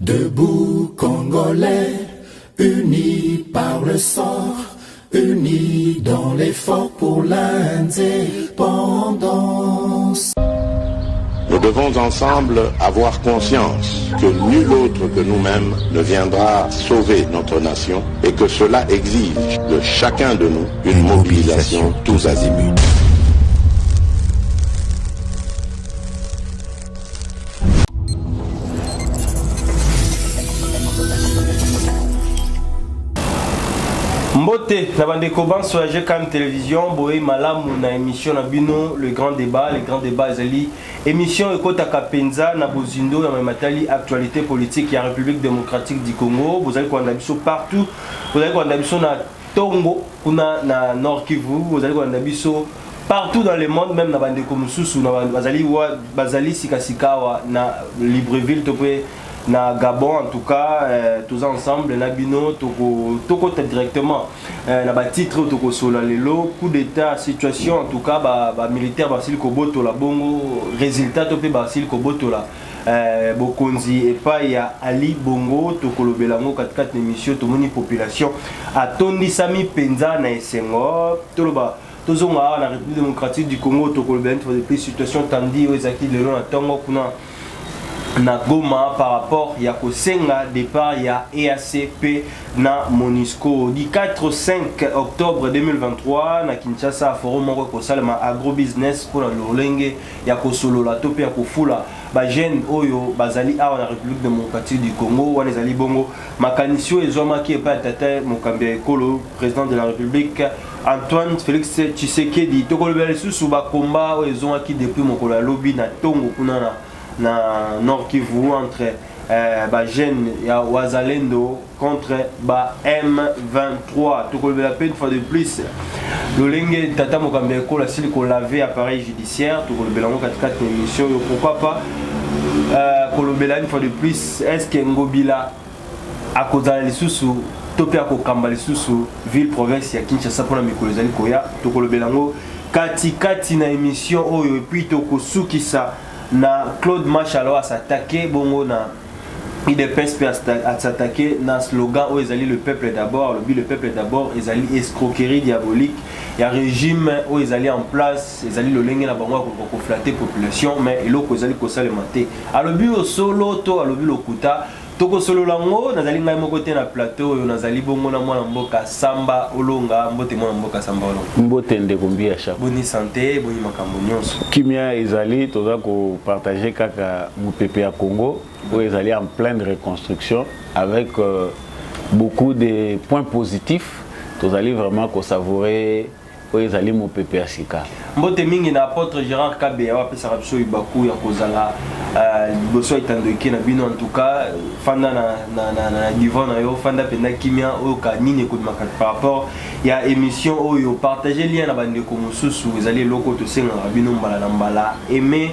Debout Congolais, unis par le sort, unis dans l'effort pour l'indépendance. Nous devons ensemble avoir conscience que nul autre que nous-mêmes ne viendra sauver notre nation et que cela exige de chacun de nous une mobilisation tous azimuts. Mbote, na bande koban sur la GKM Télévision, boé malamu na émission na bino le grand débat ezali émission ekota kapenza na bozindo na matali actualité politique ya République démocratique du Congo, vous allez kwanda biso partout, vous allez kwanda biso na Tongo, kuna na Nord Kivu, vous allez kwanda biso partout dans le monde, même na bande komususu na bazali sikasikawa na Libreville topé na Gabon en tout cas tous ensemble na bino toko directement na ba titre toko sola lelo coup d'état situation en tout cas ba militaire basil koboto la bongo résultat topé basil koboto la bokonzi et pas ya Ali Bongo toko lobelango 44 émission to moni population atondi sami penza na esengo toloba tozonga na République démocratique du Congo toko lobelante depuis situation tandis aux acquis de l'on attend kuna na Goma par rapport ya kosenga départ ya EACP na Monisco du 4-5 octobre 2023 na Kinshasa forum moko ko salama agrobusiness pour la lolenge ya kosolola tope ya kofula ba jeune oyo bazali awa na République démocratique du Congo wana ezali bongo makanisio ezoma ki epa tata mokambi ekolo président de la République Antoine Félix Tshisekedi tokolobela susu ba combat oyo ezoma ki depuis mokolo ya lobby na Tongo kuna na Nord Kivu entre ba jeune ya Wazalendo contre ba M23 to kolbe la peine fois de plus lolenge tata mokambi ekola sili ko laver appareil judiciaire to kolbe la 44 émission pourquoi pas kolobela une fois de plus est-ce que ngobila akozala lisusu topia ko kamba lisusu ville province ya Kinshasa pour la mikolo zali koya to kolobela ngo kati na émission oyo et puis to kosukisa na Claude Machalo à s'attaquer bongo na IDPS à s'attaquer na slogan où ezali le peuple d'abord le peuple d'abord ezali escroquerie diabolique il y a régime où ezali en place ezali le lenge na bango ko flatter population mais eloko ezali ko salementer alobi au solo to alobi lokuta toko solo lango nazali ngai moko te na plateau yo nazali bongo na mwana mboka Samba Olonga mbote mwana mboka Samba Olonga mbote ndeko mbia chaque boni santé boni makambo nyonso kimia ezali toza ko partager kaka mupepe ya Congo où ezali en pleine reconstruction avec beaucoup de points positifs tozali vraiment ko savourer ezali mupepe ya sika mbote mingi na apôtre Gérard Kabe wa pesa rapso ibaku ya kozala liboso itandoki na bino en tout cas fanda na divan na yo fanda penda kimia oyo ka nini ko makat par rapport ya émission oyo partager lien na bande ko mususu ezali loko to senga bino mbala na mbala aimer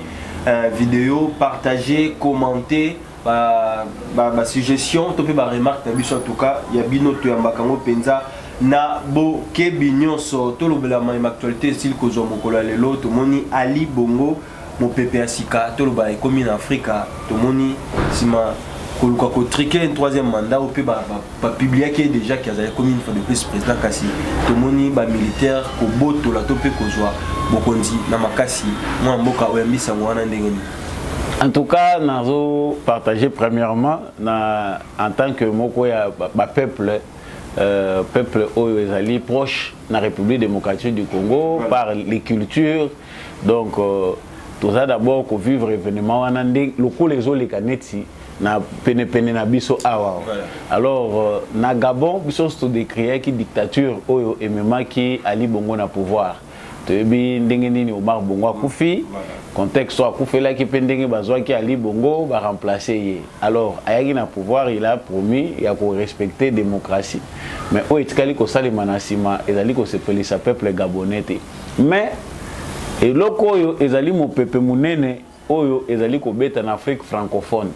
vidéo partager commenter ba suggestion to pe ba remarque na biso en tout cas ya bino to ya mbakango penza na bo kebinyoso to lobela ma actualité style ko zo mokolo lelo to moni Ali Bongo mo pepe asika to loba ekomi na Afrika to moni sima koluka ko triquer un troisième mandat au pe ba publier que déjà qu'il y a comme une fois de plus président kasi to moni ba militaire ko boto la to pe ko zo bokonzi na makasi mo mboka oyambisa ngwana ndengeni. En tout cas, nous partager premièrement en tant que moko ya ba peuple Oyo proche de la République démocratique du Congo, voilà. Par les cultures. Donc, tout ça d'abord, qu'on vivre événement, les eaux les canetti, na pene na biso awa. Alors, na Gabon, biso sto décrié qui dictature Oyo et même qui Ali Bongo na pouvoir. Tebi ndengeni Omar Bongo akufi contexte soit akufi là qui pendenge bazwa qui Ali Bongo va remplacer ye. Alors ayaki na pouvoir il a promis il a ko respecter démocratie mais o etikali ko salema na sima ezali ko sepelisa peuple gabonais mais eloko oyo ezali mo pepe munene oyo ezali ko beta na Afrique francophone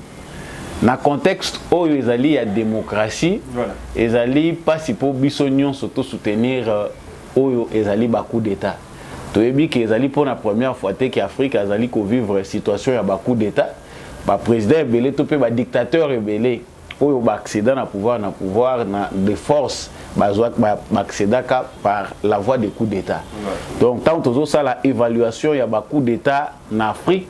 na contexte oyo ezali ya démocratie voilà. Ezali pas si pour biso nyonso to soutenir oyo ezali ba coup d'état. Toyebi que ezali pour la première fois que Afrique ezali ko vivre situation ya ba coup d'état. ba président rebelle to pe ba dictateur rebelle oyo ba accéder na pouvoir na de force ba accéder par la voie des coups d'état. Donc tant que ça la évaluation il y a ba coup d'état en Afrique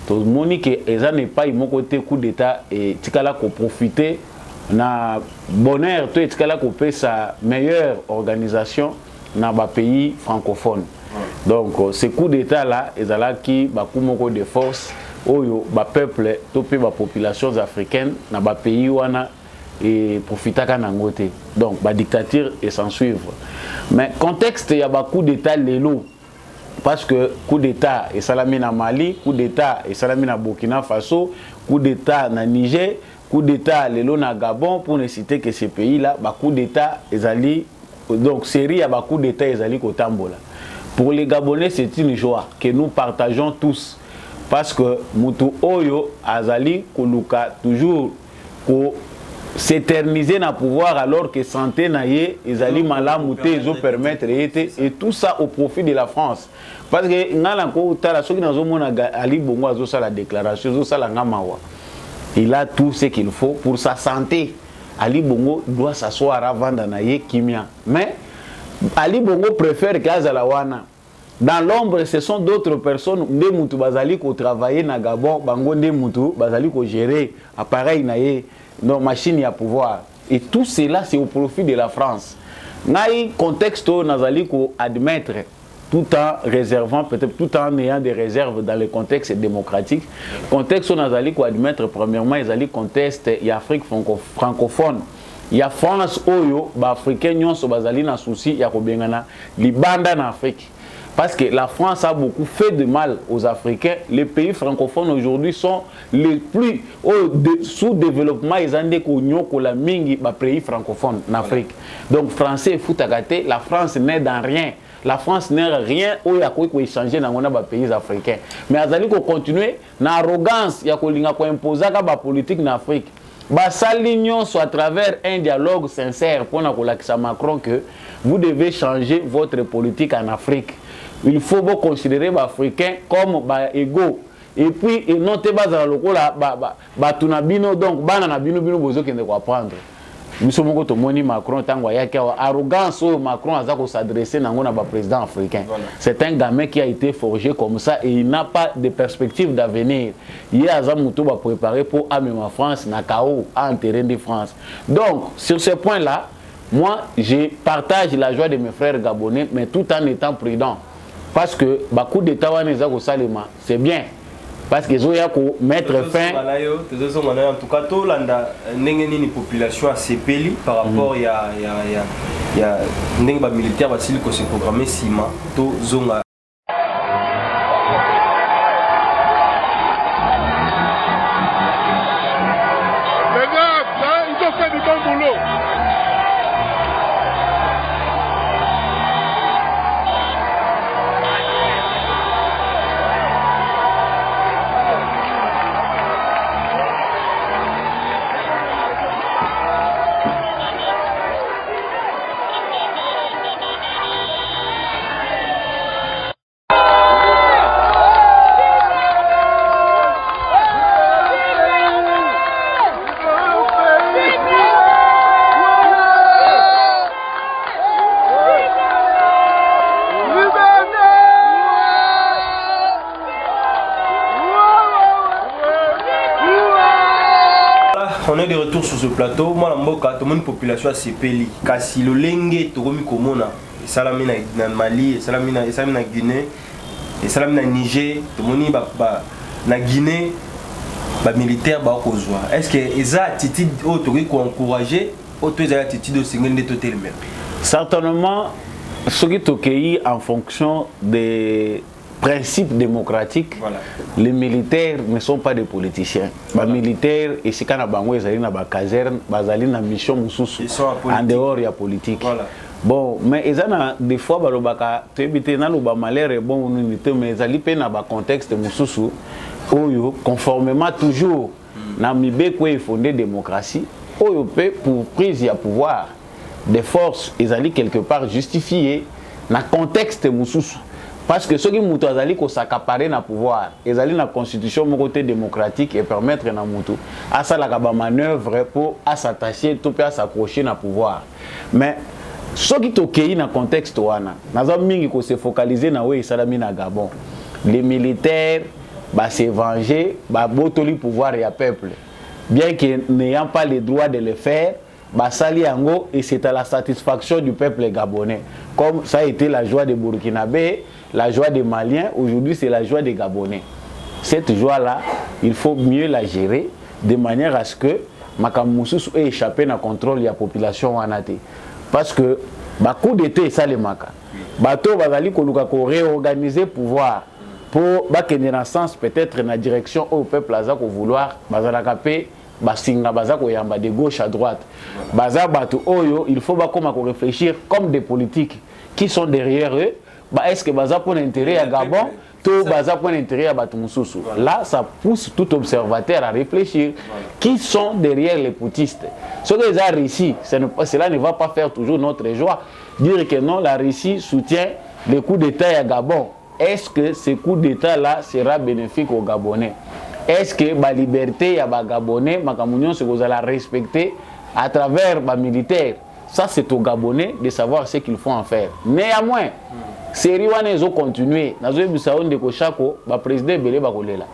to monique eza n'est pas mon côté coup d'état et tikala ko profiter na bonheur to tikala ko pe sa meilleure organisation dans ba pays francophone. Donc ces coups d'état là ezala qui ba coup moko de force oyo ba peuple to pe ba populations africaines na ba pays wana et profitaka nangote. Donc ba dictature et s'en suivre. Mais contexte ya ba coup d'état lelo parce que coup d'état et salami na Mali, coup d'état et salami na Burkina Faso, coup d'état na Niger, coup d'état lelo na Gabon pour ne citer que ces pays là, ba coup d'état ezali donc série ya ba coup d'état ezali ko tambola. Pour les Gabonais, c'est une joie que nous partageons tous. Parce que Moutou Oyo Azali Koluka toujours s'éterniser dans le pouvoir alors que santé naye Azali Malamouté ils permettre et tout ça au profit de la France. Parce que Ngalanko Tala ceux qui n'ont pas Ali Bongo a ça la déclaration, ça la ngamawa. Il a tout ce qu'il faut pour sa santé. Ali Bongo doit s'asseoir avant d'anayer Kimia. Mais Ali Bongo préfère Kazalawana. Dans l'ombre, ce sont d'autres personnes qui ont travaillé dans Gabon, qui ont géré appareil, nos machines à pouvoir. Et tout cela, c'est au profit de la France. Dans le contexte, nous allons admettre, tout en réservant, peut-être tout en ayant des réserves dans le contexte démocratique. Le contexte, nous allons admettre, premièrement, il y a le contexte Afrique francophone. Il y a France, Oyo, Africains, nous avons souci, il y a les bandes en Afrique. Parce que la France a beaucoup fait de mal aux Africains. Les pays francophones aujourd'hui sont les plus sous-développement. Ils ont des pays francophones en Afrique. Donc, français et foutagate, la France n'est dans rien. La France n'est rien où il y a quoi échanger dans les pays africains. Mais ils ont continué dans l'arrogance, il y a imposer la politique en Afrique. L'union soit à travers un dialogue sincère pour Macron que vous devez changer votre politique en Afrique. Il faut vous considérer les Africains comme égaux. Et puis, et non te base dans le coup, donc, banana bino bozo qui ne doit prendre. Nous sommes au moni Macron, tango ya arrogance au Macron a s'adresser à un président africain. C'est un gamin qui a été forgé comme ça et il n'a pas de perspective d'avenir. Il y a Zamuto va préparer pour amener la France, Nakao, en terrain de France. Donc, sur ce point-là, moi, je partage la joie de mes frères gabonais, mais tout en étant prudent. Parce que coup d'État, c'est bien. Parce qu'ils ont mettre fin. En tout cas, tout la population a CPLI par rapport à la militaire qui s'est programmé Sima. Ils ont fait du bon boulot. On est de retour sur ce plateau. Moi, tout le monde population a CPLI. Kasi le lenge tokomi komona, salami na Mali, salami na Guinée, salami na Niger, tout le monde na Guinée, ba militaire ba kozwa. Est-ce que eza attitude autori ko encourager, auto eza attitude au single de totel même? Certainement, ce qui est accueilli en fonction des principe démocratique, voilà. Les militaires ne sont pas des politiciens. Les militaires, et si quand ils sont dans la caserne, ils sont dans mission en dehors de la politique. Voilà. Bon, mais ils ont des fois, tu évites le malheur et bon, mais ils ont dans le contexte conformément toujours dans le fondé démocratie, pour prise de pouvoir des forces, ils ont quelque part justifié dans le contexte. parce que ceux qui mutu azali ko s'accaparer na pouvoir ezali na constitution mon côté démocratique et permettre na mutu à ça la ba manœuvre pour à s'attacher tout peut s'accrocher na pouvoir mais ceux qui tokei na contexte wana naza mingi ko se focaliser na we salami na Gabon les militaires ba se venger ba botoli pouvoir ya peuple bien que n'ayant pas le droit de le faire basali yango et c'est à la satisfaction du peuple gabonais comme ça a été la joie des Burkinabés, la joie des Maliens, aujourd'hui c'est la joie des Gabonais. Cette joie là il faut mieux la gérer de manière à ce que makamususu ait échappé na contrôle ya population wanate parce que ba coup d'état ça les maka bato bazali koluka ko réorganiser pouvoir pour bakende na sens peut-être na direction au peuple aza ko vouloir bazala kapé basinga baza ko yamba de gauche à droite baza bato oyo il faut ba koma ko réfléchir comme des politiques qui sont derrière eux est-ce que baza pour l'intérêt à Gabon tout baza pour l'intérêt à bato mususu là ça pousse tout observateur à réfléchir qui sont derrière les poutistes ce que les a réussi cela ne va pas faire toujours notre joie dire que non la Russie soutient les coups d'état à Gabon est-ce que ce coup d'état là sera bénéfique aux Gabonais? Est-ce que la liberté ya ba Gabonais makamunion se vous allez respecter à travers les militaires? Ça c'est aux Gabonais de savoir ce qu'il faut en faire. Néanmoins, série wana ezo continuer. Nazo bisao ndeko chako ba président belé ba kolela.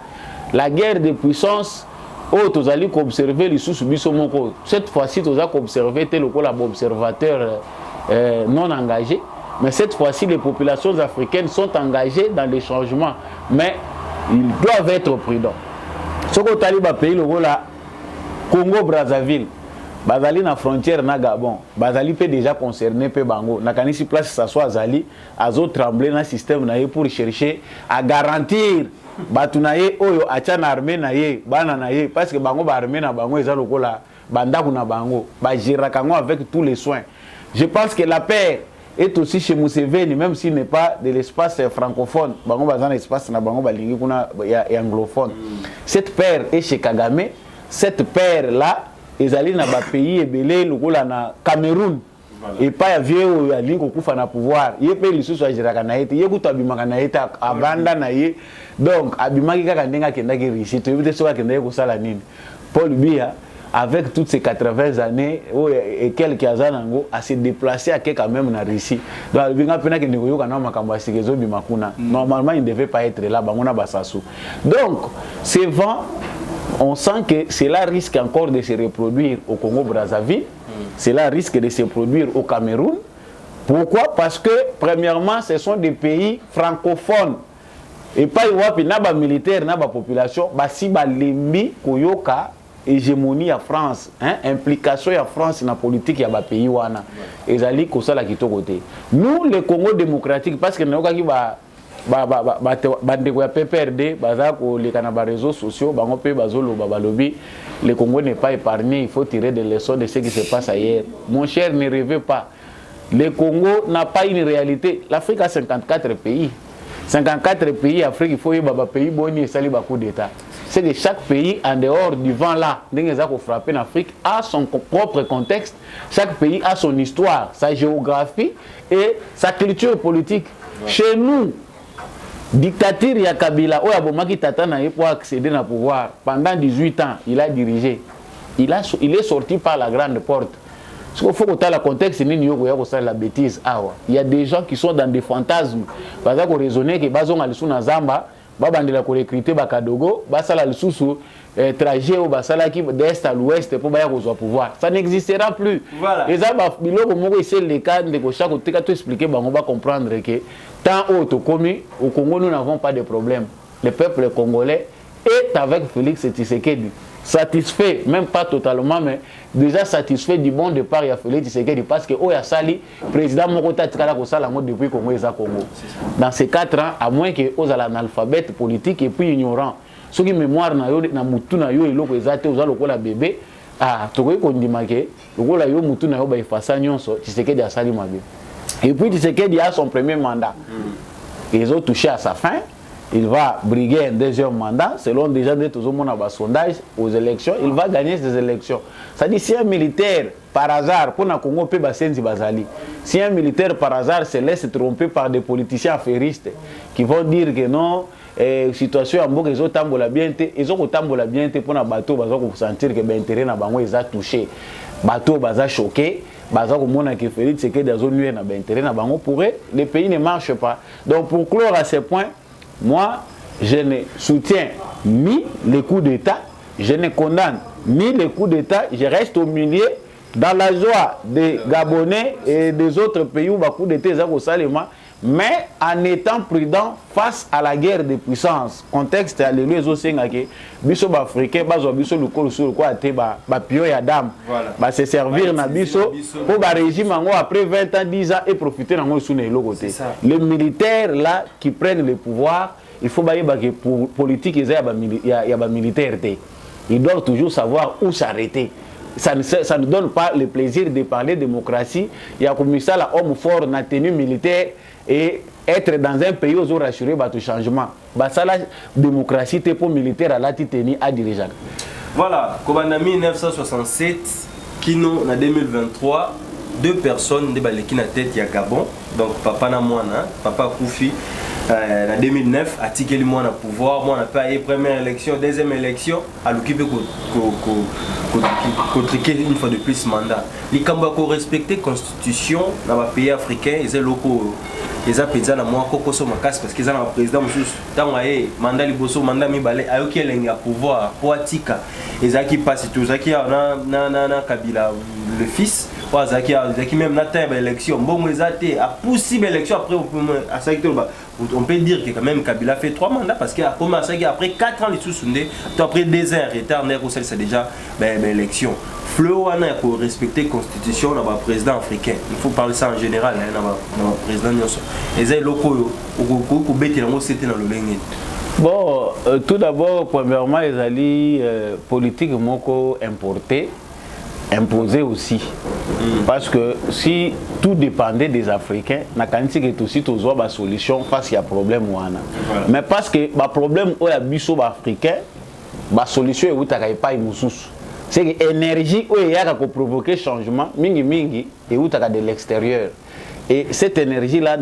La guerre de puissance oh tozali ko observer les sous biso moko. Cette fois-ci tozali ko observer tel ko la observateur non engagé, mais cette fois-ci les populations africaines sont engagées dans les changements, mais ils doivent être prudents. Ce que taliba pays le la Congo Brazzaville bazali na frontière na Gabon bazali peut déjà concerné pe bango na kanisi place ça soit azali azo trembler na système na pour chercher à garantir batu na ye oyo acha na armée na ye bana na ye parce que bango ba armée na bango eza lokola bandaku na bango ba gérer kango avec tous les soins. Je pense que la paix est aussi chez Museveni, même s'il n'est pas de l'espace francophone. Bango bazan espace na bango balingi kuna ya anglophone. Cette paire est chez Kagame. Cette paire là, ezali na ba pays ebele lokola na Cameroun. Et pas ya vieux ya lingo kufa na pouvoir. Ye pe lisusu ajiraka na yete, ye kutu abimaka na yete abanda na ye. Donc abimaki kaka ndenga kendaki rishi, to yebite soka kendaki kosala nini. Paul Biya avec toutes ces 80 années et quelques années à se déplacer à quand même en Russie. Donc normalement il ne devait pas être là. Donc ces vents, on sent que cela risque encore de se reproduire au Congo Brazzaville, cela risque de se produire au Cameroun. Pourquoi? Parce que premièrement ce sont des pays francophones. Et pas y a militaire, na population, si lembi koyoka hégémonie à France, hein, implication à France dans la politique ya ba pays wana. Ezali ko sala kitoko te. Nous le Congo démocratique parce que nayoka ki ba ndeko ya PPRD baza ko leka na ba réseaux sociaux bango pe bazolo ba balobi le Congo n'est pas épargné, il faut tirer des leçons de ce qui se passe ailleurs. Mon cher, ne rêvez pas. Le Congo n'a pas une réalité. L'Afrique a 54 pays. 54 pays Afrique, il faut y avoir pays boni et sali ba coup d'état. C'est que chaque pays en dehors du vent là, frappé en Afrique, a son propre contexte. Chaque pays a son histoire, sa géographie et sa culture politique. Ouais. Chez nous, dictature ya Kabila, Oyabomaki Tatana pour accéder au pouvoir pendant 18 ans, il a dirigé. Il est sorti par la grande porte. Ce qu'il faut que tu aies le contexte, c'est la bêtise. Il y a des gens qui sont dans des fantasmes. Par exemple, raisonner que Bazon Alisuna Zamba, Babandela ko recruter Bakadogo, Basala Lisusu, trajet au Basala qui d'est à l'ouest pour bailler au pouvoir. Ça n'existera plus. Voilà. Les abaf bilo ko moko essayer les cas de chaque côté ka tout expliquer on va comprendre que tant au commis au Congo nous n'avons pas de problème. Le peuple congolais est avec Félix Tshisekedi. Satisfait, même pas totalement, mais déjà satisfait du bon départ il y a Félix Tshisekedi parce que Oya Sali, président Mokota Tikala Kosala depuis Congo et Congo. Dans ces 4 ans, à moins que aux analphabètes politique et puis ignorant. Ce qui mémoire na yo na mutu na yo eloko ezate aux lokola bébé tokoki kondimake lokola yo mutu na yo ba efasa nyonso Tshisekedi a sali mabe. Et puis Tshisekedi a son premier mandat. Ils ont touché à sa fin. il va briguer un deuxième mandat, selon déjà des sondages aux élections, il va gagner ces élections. Ça dit si un militaire, par hasard, pour le Congo, si un militaire, par hasard, se laisse tromper par des politiciens affairistes qui vont dire que non, situation en Boka, ils ont tambola bien, ils ont tambola bien pour un bateau, ils vont sentir que l'intérêt n'a pas touché. Bateau, ils ont choqué. Pourrait, le pays ne marche pas. Donc pour clore à ce point, moi je ne soutiens ni les coups d'État, je ne condamne ni les coups d'État, je reste au milieu dans la joie des Gabonais et des autres pays où les coups d'État mais en étant prudent face à la guerre des puissances. Contexte, alléluia, biso africain, bazo biso lukolo sur quoi te ba pio ya dame, ba se servir na biso pour ba régime après 20 ans, 10 ans et profiter dans sous les côté. Les militaires là qui prennent le pouvoir, il faut bailler que pour politique il y a ba militaire té. Ils doivent toujours savoir où s'arrêter. Ça ne donne pas le plaisir de parler démocratie. Il y a comme ça l'homme fort na tenue militaire et être dans un pays où ils ont rassuré le changement. Ça la démocratie est pour militaire à la tenue à dirigeant. Voilà, comme en 1967, Kino en 2023, 2 personnes qui ont tête il y a Gabon, donc papa na mwana, papa Koufi. En 2009, a tiqué le monde à pouvoir, moi on a payé première élection, deuxième élection, à l'occupé une fois de plus mandat. Les Kambako respecter la constitution dans les pays africains, ils ont locaux, ils ont payé dans moi Koko Somakas parce qu'ils ont un président dans mandat liboso, mandat mibale, à qui est pouvoir, pour Atika, ils ont qui passent tout ça qui a na Kabila le fils. Zaki même n'atteint l'élection. Bon, ils ont été à possible élection après on peut dire que quand même Kabila fait 3 mandats parce qu'il a commencé après 4 ans les sous-sondés, après 2 ans retard, c'est déjà l'élection. Fleur pour respecter la constitution dans le président africain. Il faut parler ça en général dans le président Nyonso. Et c'est locaux au bête c'était dans le Lengen. Bon, tout d'abord, premièrement, les alliés politiques moko importés. Imposé aussi. Parce que si tout dépendait des Africains, n'a qu'à dire que aussi tous avoir une solution face à problème wana. Mais parce que le problème où la biso africain, la solution est où t'as pas imusus. C'est que l'énergie où il y a qu'à provoquer changement, mingi et où t'as de l'extérieur. Et cette énergie là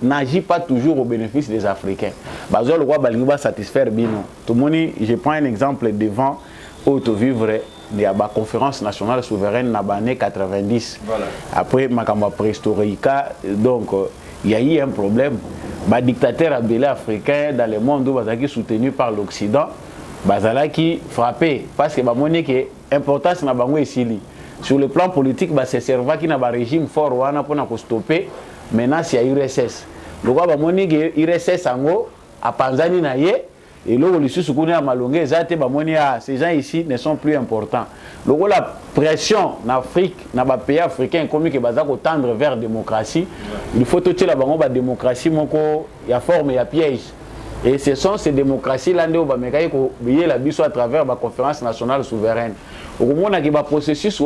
n'agit pas toujours au bénéfice des Africains. Bazo le roi Baliba satisfaire bino. Tout le monde, je prends un exemple devant où tu vivrais. Il y a la conférence nationale souveraine dans les années 90. Voilà. Après, ma préhistorica, donc il y a eu un problème. Les dictateurs africains dans le monde où ils sont soutenus par l'Occident, qui frappé parce que l'importance de ici. Sur le plan politique, c'est servant qui a un régime fort pour stopper. Maintenant, il y a l'URSS. Le roi l'URSS à Panzani et là, ces gens ici ne sont plus importants. La pression en Afrique, dans les pays africains, comme ils tendre vers la démocratie, il faut que la démocratie, il y a forme, il y a piège. Et ce sont ces démocraties-là qui ont la à travers la conférence nationale souveraine. Au moment où il y a un processus,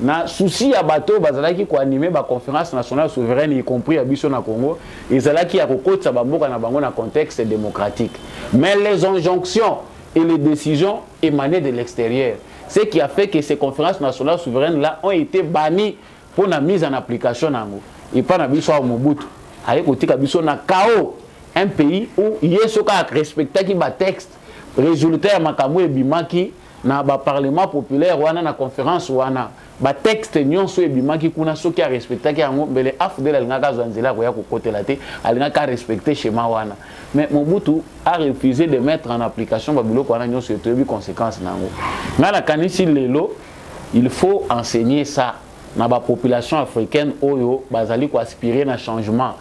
na souci à bateau bazalaki ko animer ba conférence nationale souveraine y compris à biso na Congo ezalaki ya kokotsa bamboka na bango na contexte démocratique, mais les injonctions et les décisions émanaient de l'extérieur, ce qui a fait que ces conférences nationales souveraines là ont été bannies pour la mise en application nango et pas na biso au Mobutu avec kotika biso na chaos, un pays où yesoka respecta ki ba texte résultat makambo ebimaki na ba parlement populaire wana na conférence wana ba texte nyonso ebimaki kuna soki a respecté ki yango mbele afdel alingaka zanzela ko ya ko kotela te alingaka respecter schéma wana, mais Mobutu a refusé de mettre en application ba biloko wana nyonso etebi conséquences nango ngana kanisi lelo. Il faut enseigner ça na ba population africaine oyo bazali ko aspirer na changement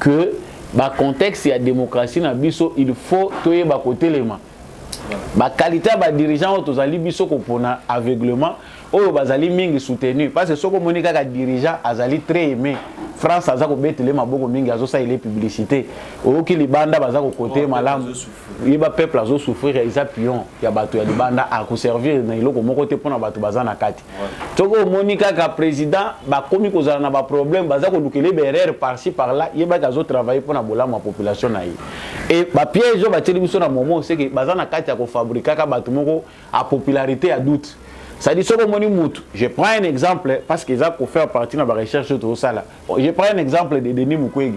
que ba contexte ya démocratie na biso il faut toyeba kotelema ba qualité ba dirigeant tozali biso ko pona aveuglement oyo bazali mingi soutenu parce que soko monika ka dirigeant azali très aimé France aza ko betele maboko mingi azo sa ile publicité oyoki libanda baza ko côté malamu yeba peuple azo souffrir isa pion ya bato ya libanda a ko servir na iloko moko te pona bato baza na kati soko monika ka président ba komi ko zala na ba problème baza ko lukele berere par-ci par-là yeba kazo travailler pona bola ma population na yi et ba piège ba teli biso na moment c'est que baza na kati ya ko fabriquer ka bato moko a popularité à doute. Ça dit, je prends un exemple parce qu'ils ont fait partie de la recherche de tout ça. Je prends un exemple de Denis Mukwege,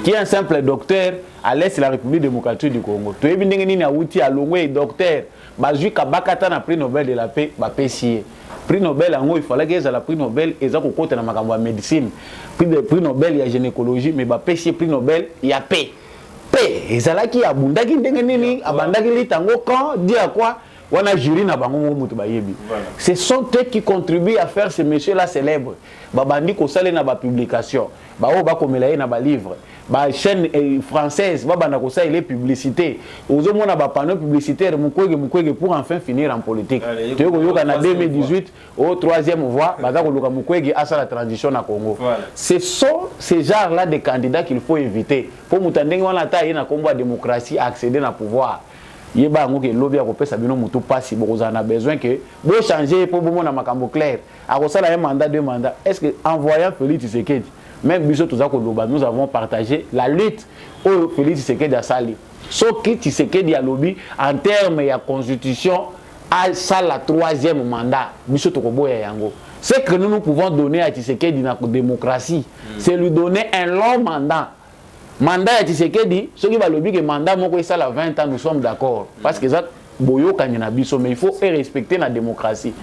qui est un simple docteur à l'Est de la République démocratique du Congo. Tu es venu à Outi, à Longwe, docteur, Bazu Kabakata na prix Nobel de la paix, PCA. Prix Nobel, il fallait qu'ils aient le prix Nobel, ils ont côté dans la médecine. Prix Nobel, il y a gynécologie, mais PCA, prix Nobel, il y a paix. Paix, ils ont là qui a bundaki dengenini, abandaki li tango quand, dit à quoi? Ce sont eux qui contribuent à faire ces messieurs-là célèbres. Babandi ko sale na ba publication, ba o ba komela na ba livre, ba chaîne française, ba bana ko sa les publicités. Ozo mona ba panneau publicitaire Mukwege pour enfin finir en politique. Tu vois yoka na 2018 au troisième voie, baza ko luka Mukwege asa la transition na Congo. Ce sont ces genres-là de candidats qu'il faut éviter. Pour mutandenge wana ta ina kombo ya démocratie accéder na pouvoir. Yeba ngo ke lobby ko pesa bino mutu pasi bokozana na besoin que bo changer pour bon na makambo clair akosala un mandat deux mandats. Est-ce que en voyant Félix Tshisekedi même biso toza ko loba nous avons partagé la lutte au Félix Tshisekedi a sali soki Tshisekedi a lobby en termes ya constitution à ça la troisième mandat biso to ko boya yango. Ce que nous pouvons donner à Tshisekedi na démocratie c'est lui donner un long mandat. Mandat à Tshisekedi, ceux qui va le dire que mandat moko ça la 20 ans nous sommes d'accord parce que ça boyo kanyana biso mais il faut respecter la démocratie.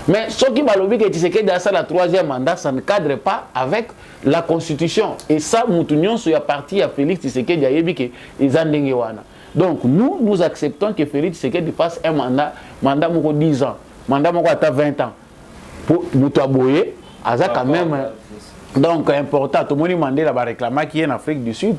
Mais ceux qui va le dire que Tshisekedi a ça la troisième mandat ça ne cadre pas avec la constitution et ça mutunyon sur la partie à Félix Tshisekedi a yebi que ils andenge wana. Donc nous acceptons que Félix Tshisekedi fasse un mandat moko 10 ans, mandat moko à 20 ans. Pour mutu aboye aza quand même donc important tout le monde Mandela va réclamer qui est en Afrique du Sud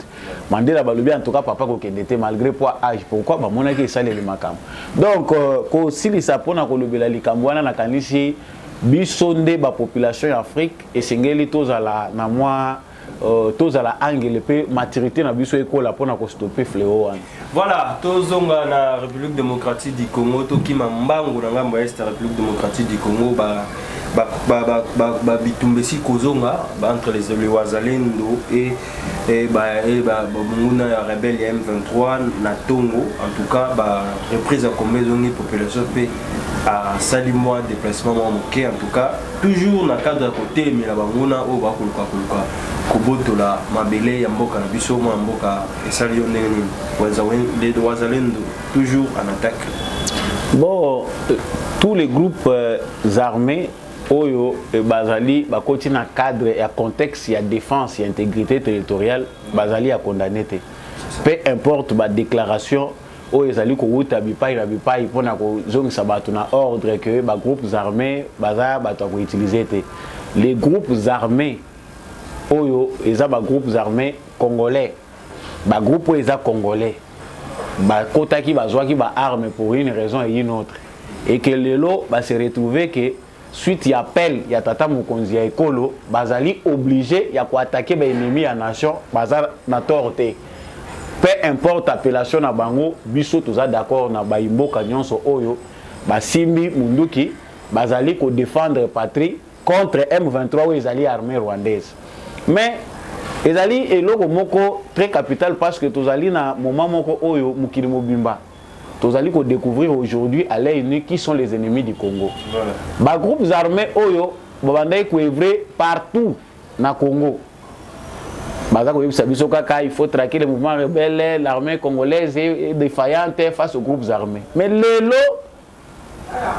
Mandela va le bien en tout cas papa ko kendete malgré poids âge pourquoi ba mona ke sale le makam donc ko sili sapona ko lobela likambo wana na kanisi bisonde ba population en Afrique et sengeli tozala na moi tozala angle pe maturité na biso ekola pona ko stopper fléau wana. Voilà, tozonga na République démocratique du Congo to kima mbangu na ngambo est République démocratique du Congo bitumbesi kozonga entre les Wazalendo et munguna ya rebelle ya M23 na Tongo en tout cas reprise à combien population pe à salimois déplacement moké en tout cas toujours na cadre côté mais la banguna o ba kuluka kobotola mabele ya mboka na biso mo mboka esali yoneni les Wazalendo toujours en attaque. Bon, tous les groupes armés Oyo Bazali bakoti na cadre et contexte ya défense et intégrité territoriale Bazali a condamné peu importe ba déclaration Oyo ezali ko wuta bipai na bipai pona ko zongisa bato na ordre que ba groupes armés baza bato ko utiliser les groupes armés Oyo eza ba groupes armés congolais ba groupe eza congolais ba kotaki bazwaki ba armes pour une raison et une autre et que lelo ba se retrouver que suite ya appel ya tata mokonzi ya ekolo bazali obligé ya ko attaquer ba ennemi ya nation bazar na torte peu importe appellation na bango biso toza d'accord na ba imboka nyonso oyo basimbi munduki bazali ko défendre patrie contre M23 ou ezali armée rwandaise mais ezali eloko moko très capital parce que tozali na moment moko oyo mukili mobimba tozali ko découvrir aujourd'hui à l'œil nu qui sont les ennemis du Congo. Voilà. Ba groupes armés oyo babandai ko œuvrer partout na Congo. Baza ko yebisa biso kaka il faut traquer les mouvements rebelles, l'armée congolaise est défaillante face aux groupes armés. Mais lelo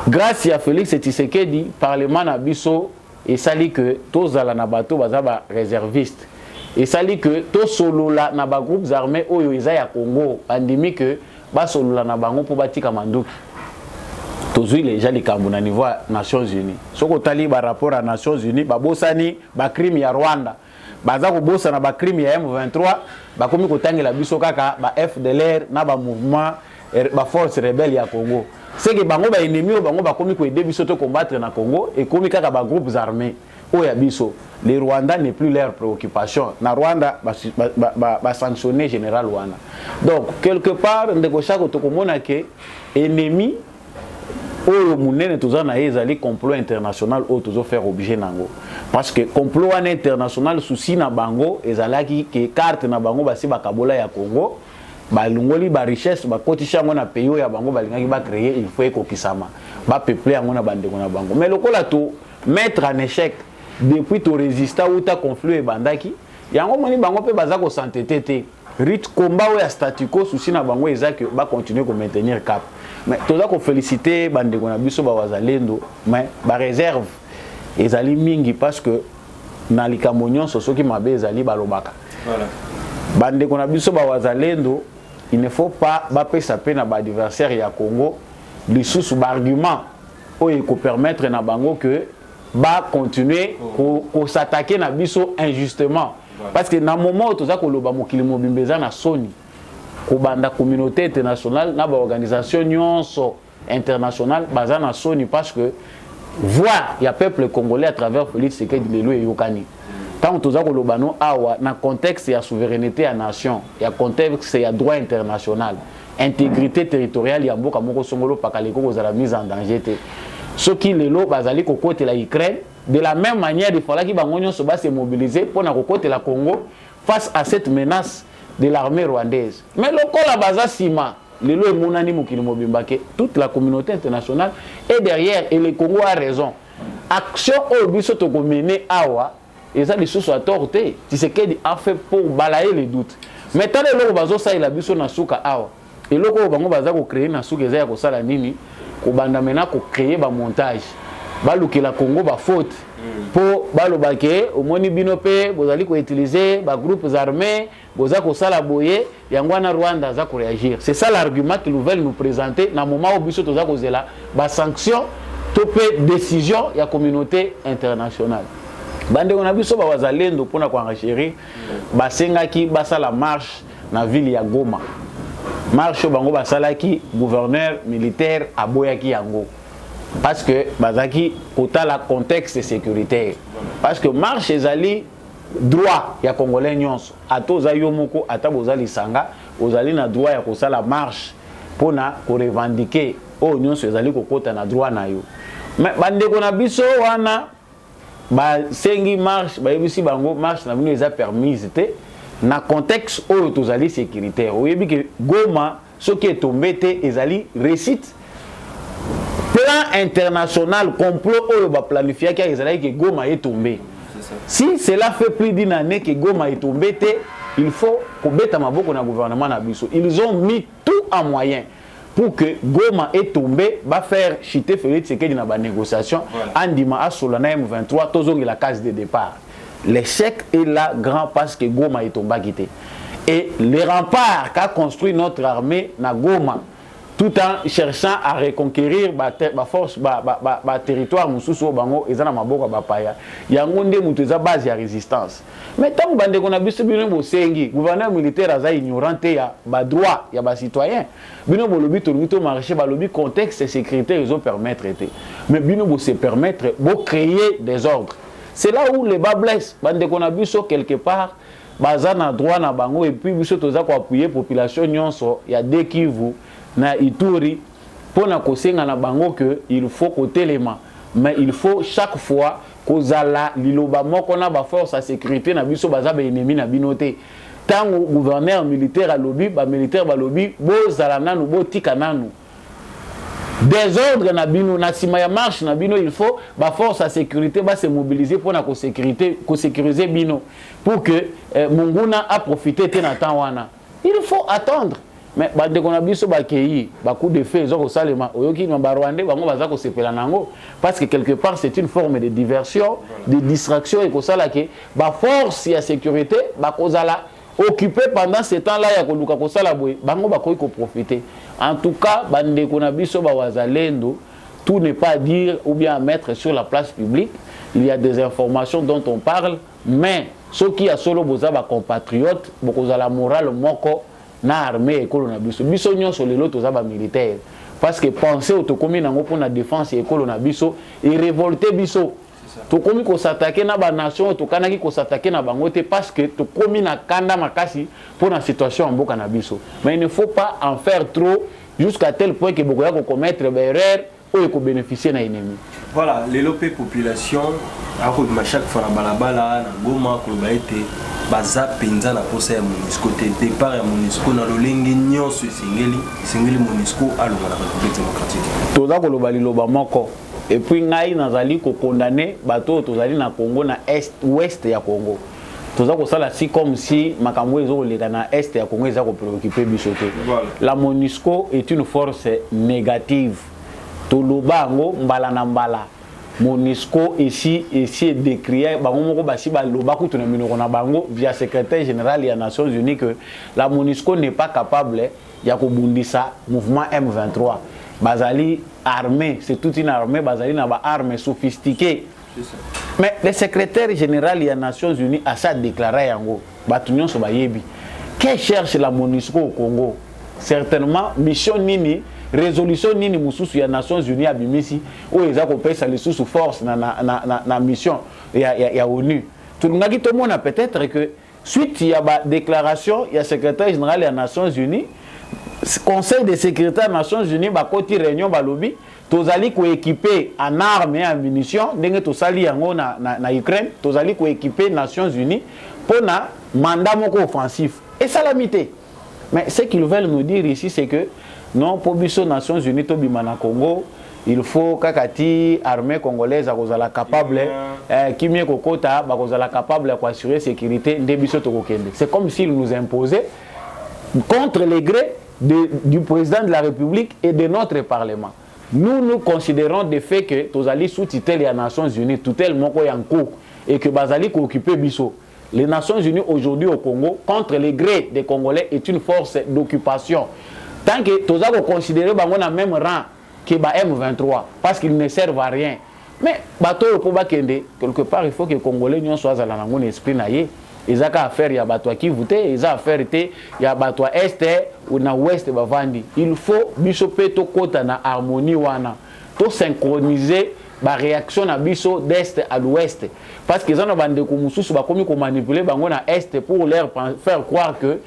grâce à Félix Tshisekedi parlement na biso et sali que tozala na bato baza ba réservistes. Et sali que to solola na ba groupes armés oyo eza ya Congo andimi que basolola na bango po batika manduki tozui déjà likambo na niveau Nations Unies soko tali ba rapport à Nations Unies babosani ba crime ya Rwanda baza ko bosa na ba crime ya M23 bakomi kotangela biso kaka ba FDLR na ba mouvement ba force rebelle ya Congo c'est que bango ba ennemi o bango ba komi ko aider biso to combattre na Congo et komi kaka ba groupes armés o ya biso. Les Rwandais n'est plus leur préoccupation. Na Rwanda ba sanctionner général wana. Donc quelque part ndeko chako to komona ke ennemi oyo munene toza na ezali complot international oyo tozo faire objet nango parce que complot wana international souci na bango ezalaki ke carte na bango basi bakabola ya Congo balungoli ba richesse bakotisha ngo na pays ya bango balingaki ba créer il faut ekokisama ba peupler yango na bandeko na bango mais lokola to mettre en échec depuis to résister ou ta conflit e bandaki yango moni bango pe baza ko s'entêter te rit combat ou ya statu quo souci na bango ezaki ba continuer ko maintenir cap. Mais tout ça qu'on félicite bande qu'on a biso ba wazalendo mais ba réserve ezali mingi parce que na likamonyon soso ki mabe ezali balobaka voilà bande qu'on a biso ba wazalendo il ne faut pas ba pesa pe na ba adversaire ya Congo lisusu ba argument oyo ko permettre na bango que ba continuer ko s'attaquer na biso injustement voilà. Parce que na moment tout ça ko loba mokili mobimbeza na soni la communauté internationale, la organisation nyonso internationale, basée na soni parce que voir il y a peuple congolais à travers Félix Tshisekedi Lelo et Yokani. Tant que nous avons awa na contexte ya souveraineté à nation, il y a contexte ya droit international, intégrité territoriale ya mboka moko songolo pakaleko ko za mise en danger te. Ce qui Lelo bazali ko côté la Ukraine, de la même manière il fallait que bango nyonso ba se mobiliser pour na ko côté la Congo face à cette menace de l'armée rwandaise. Mais le col à base Sima, le lot monani mukili mobimbake, toute la communauté internationale est derrière et le Congo a raison. Action au biso to mener awa, et ça les sous à torté. Tu sais qu'elle a fait pour balayer les doutes. Mais tant le bazo ça il a biso na suka awa. Et le ko bango baza ko créer na suka za ko sala nini, ko banda mena ko créer ba montage. Ba lukela Congo ba faute. Pour balobake au moni binope bozali ko utiliser ba groupes armés boza ko sala boye yangwana Rwanda za ko réagir. C'est ça l'argument qu'ils veulent nous présenter na moment où biso toza ko zela ba sanction topé décision ya communauté internationale. Bande on a biso ba wazalendo pona ko enregistrer ba sengaki ba sala marche na ville ya Goma. Marche bango ba salaki gouverneur militaire aboyaki yango. Parce que bazaki kota la contexte sécuritaire parce que marche ezali droit ya congolais nyonso atoza yo moko ata bozali sanga ozali na droit ya kosala marche pona ko revendiquer o nyonso ezali kokota na droit na yo mais bandeko na biso wana ba sengi marche ba yebisi bango marche na bino eza permise te na contexte o tozali sécuritaire oyebi ke Goma ce qui est tombé te ezali récite plan international complot oyo ba planifié qui a que Goma est tombé. Si cela fait plus d'une année que Goma est tombé, il faut que beta maboko na gouvernement na biso. Ils ont mis tout en moyen pour que Goma est tombé, va faire chiter Félix Tshisekedi na ba négociation andima a solana M23 tozongi la case de départ. L'échec est là grand parce que Goma est tombé quitté. Et les remparts qu'a construit notre armée na Goma tout en cherchant à reconquérir ba force ba territoire mususu bango ezana maboka ba paya yango nde mutu eza base ya résistance mais tant bande ko na biso bino bo sengi gouverneur militaire aza ignorante ya ba droit ya ba citoyen bino bo lobi to marché ba lobi contexte sécuritaire ils ont permettre été mais bino bo se permettre bo créer des ordres c'est là où les bas blessent bande ko na biso quelque part baza na droit na bango et puis biso toza ko appuyer population nyonso ya de Kivu na Ituri pour na kosenga na bango que il faut côté les mains mais il faut chaque fois kozala liloba moko na ba force à sécurité na biso baza ba ennemi na binoté tango gouverneur militaire à lobby ba militaire ba lobby bozala nanu botika nanu désordre na bino na sima ya marche na bino il faut ba force à sécurité ba se mobiliser pour na ko sécuriser bino pour que munguna a profité te na temps wana il faut attendre. Mais bande ko na biso ba kei ba coup de feu zo ko salema oyoki na ba Rwandais bango baza ko sepela nango parce que quelque part c'est une forme de diversion de distraction et ko sala ke ba force ya sécurité ba kozala occupé pendant ce temps-là ya ko luka ko sala boy bango ba ko profiter en tout cas bande ko na biso ba wazalendo tout n'est pas à dire ou bien à mettre sur la place publique il y a des informations dont on parle mais ce qui a solo boza ba compatriotes bokozala moral moko na armée ekolo na biso biso nyonso lelo toza ba militaire parce que penser au tokomi nango pour la défense et école na biso et révolter biso tokomi ko s'attaquer na ba nation tokanaki ko s'attaquer na bango te parce que tokomi na kanda makasi pour la situation en mboka na biso. Mais il ne faut pas en faire trop jusqu'à tel point que bokoya ko commettre des erreurs ou ko bénéficier na ennemi. Voilà, les lopé population à cause de chaque fois na balabala na goma ko ba été baza penza na posa ya MONUSCO te départ ya MONUSCO na lolenge nyonso singeli MONUSCO alonga na République démocratique. Toza ko loba liloba moko et puis ngai nazali ko condamner bato tozali na Congo na est ouest ya Congo. Toza ko sala si comme si makambo ezo leka na est ya Congo eza ko préoccuper biso te. La MONUSCO est une force négative. Toloba ngo mbala na mbala. MONUSCO ici décrié bango moko basi ba loba kutu na minoko na bango via secrétaire général des Nations Unies que la MONUSCO n'est pas capable ya ko bundisa mouvement M23. Bazali armée, c'est toute une armée, bazali na ba armée sophistiquée. Mais le secrétaire général des Nations Unies a ça déclaré yango batu nyonso ba yebi. Que cherche la MONUSCO au Congo? Certainement mission nini résolution nini mususu ya Nations Unies abimisi ou eza ko pesa les sous force na mission ya ONU. Tout le monde mona peut-être que suite il y a ba déclaration il y a secrétaire général des Nations Unies Conseil de sécurité des Nations Unies ba koti réunion ba lobby tozali ko équiper en armes et en munitions ndenge tosali yango na Ukraine tozali ko équiper Nations Unies pour na mandat moko offensif et salamité. Mais ce qu'ils veulent nous dire ici c'est que non, pour les Nations Unies, Congo, il faut que l'armée congolaise soit capable, capable d'assurer la sécurité. C'est comme s'ils nous imposaient contre les gré du président de la République et de notre Parlement. Nous considérons de fait que nous allons sous-titrer les Nations Unies, tout tel monde en cours, et que nous allons occuper Bisso. Les Nations Unies aujourd'hui au Congo, contre les gré des Congolais, est une force d'occupation. Tant que tous les considérés dans le même rang que M23, parce qu'ils ne servent à rien. Mais quelque part, il faut que les Congolais soient dans un esprit naïe. Ils ont affaire, il y a bateau qui votent, ils ont affaire, il y a bateau est ou na ouest bavandi. Il faut bisoper to kota na harmonie wana, to synchroniser la réaction na biso d'est à l'ouest. Parce qu'ils ont bande de ba komi ko manipuler bango na est pour leur faire croire que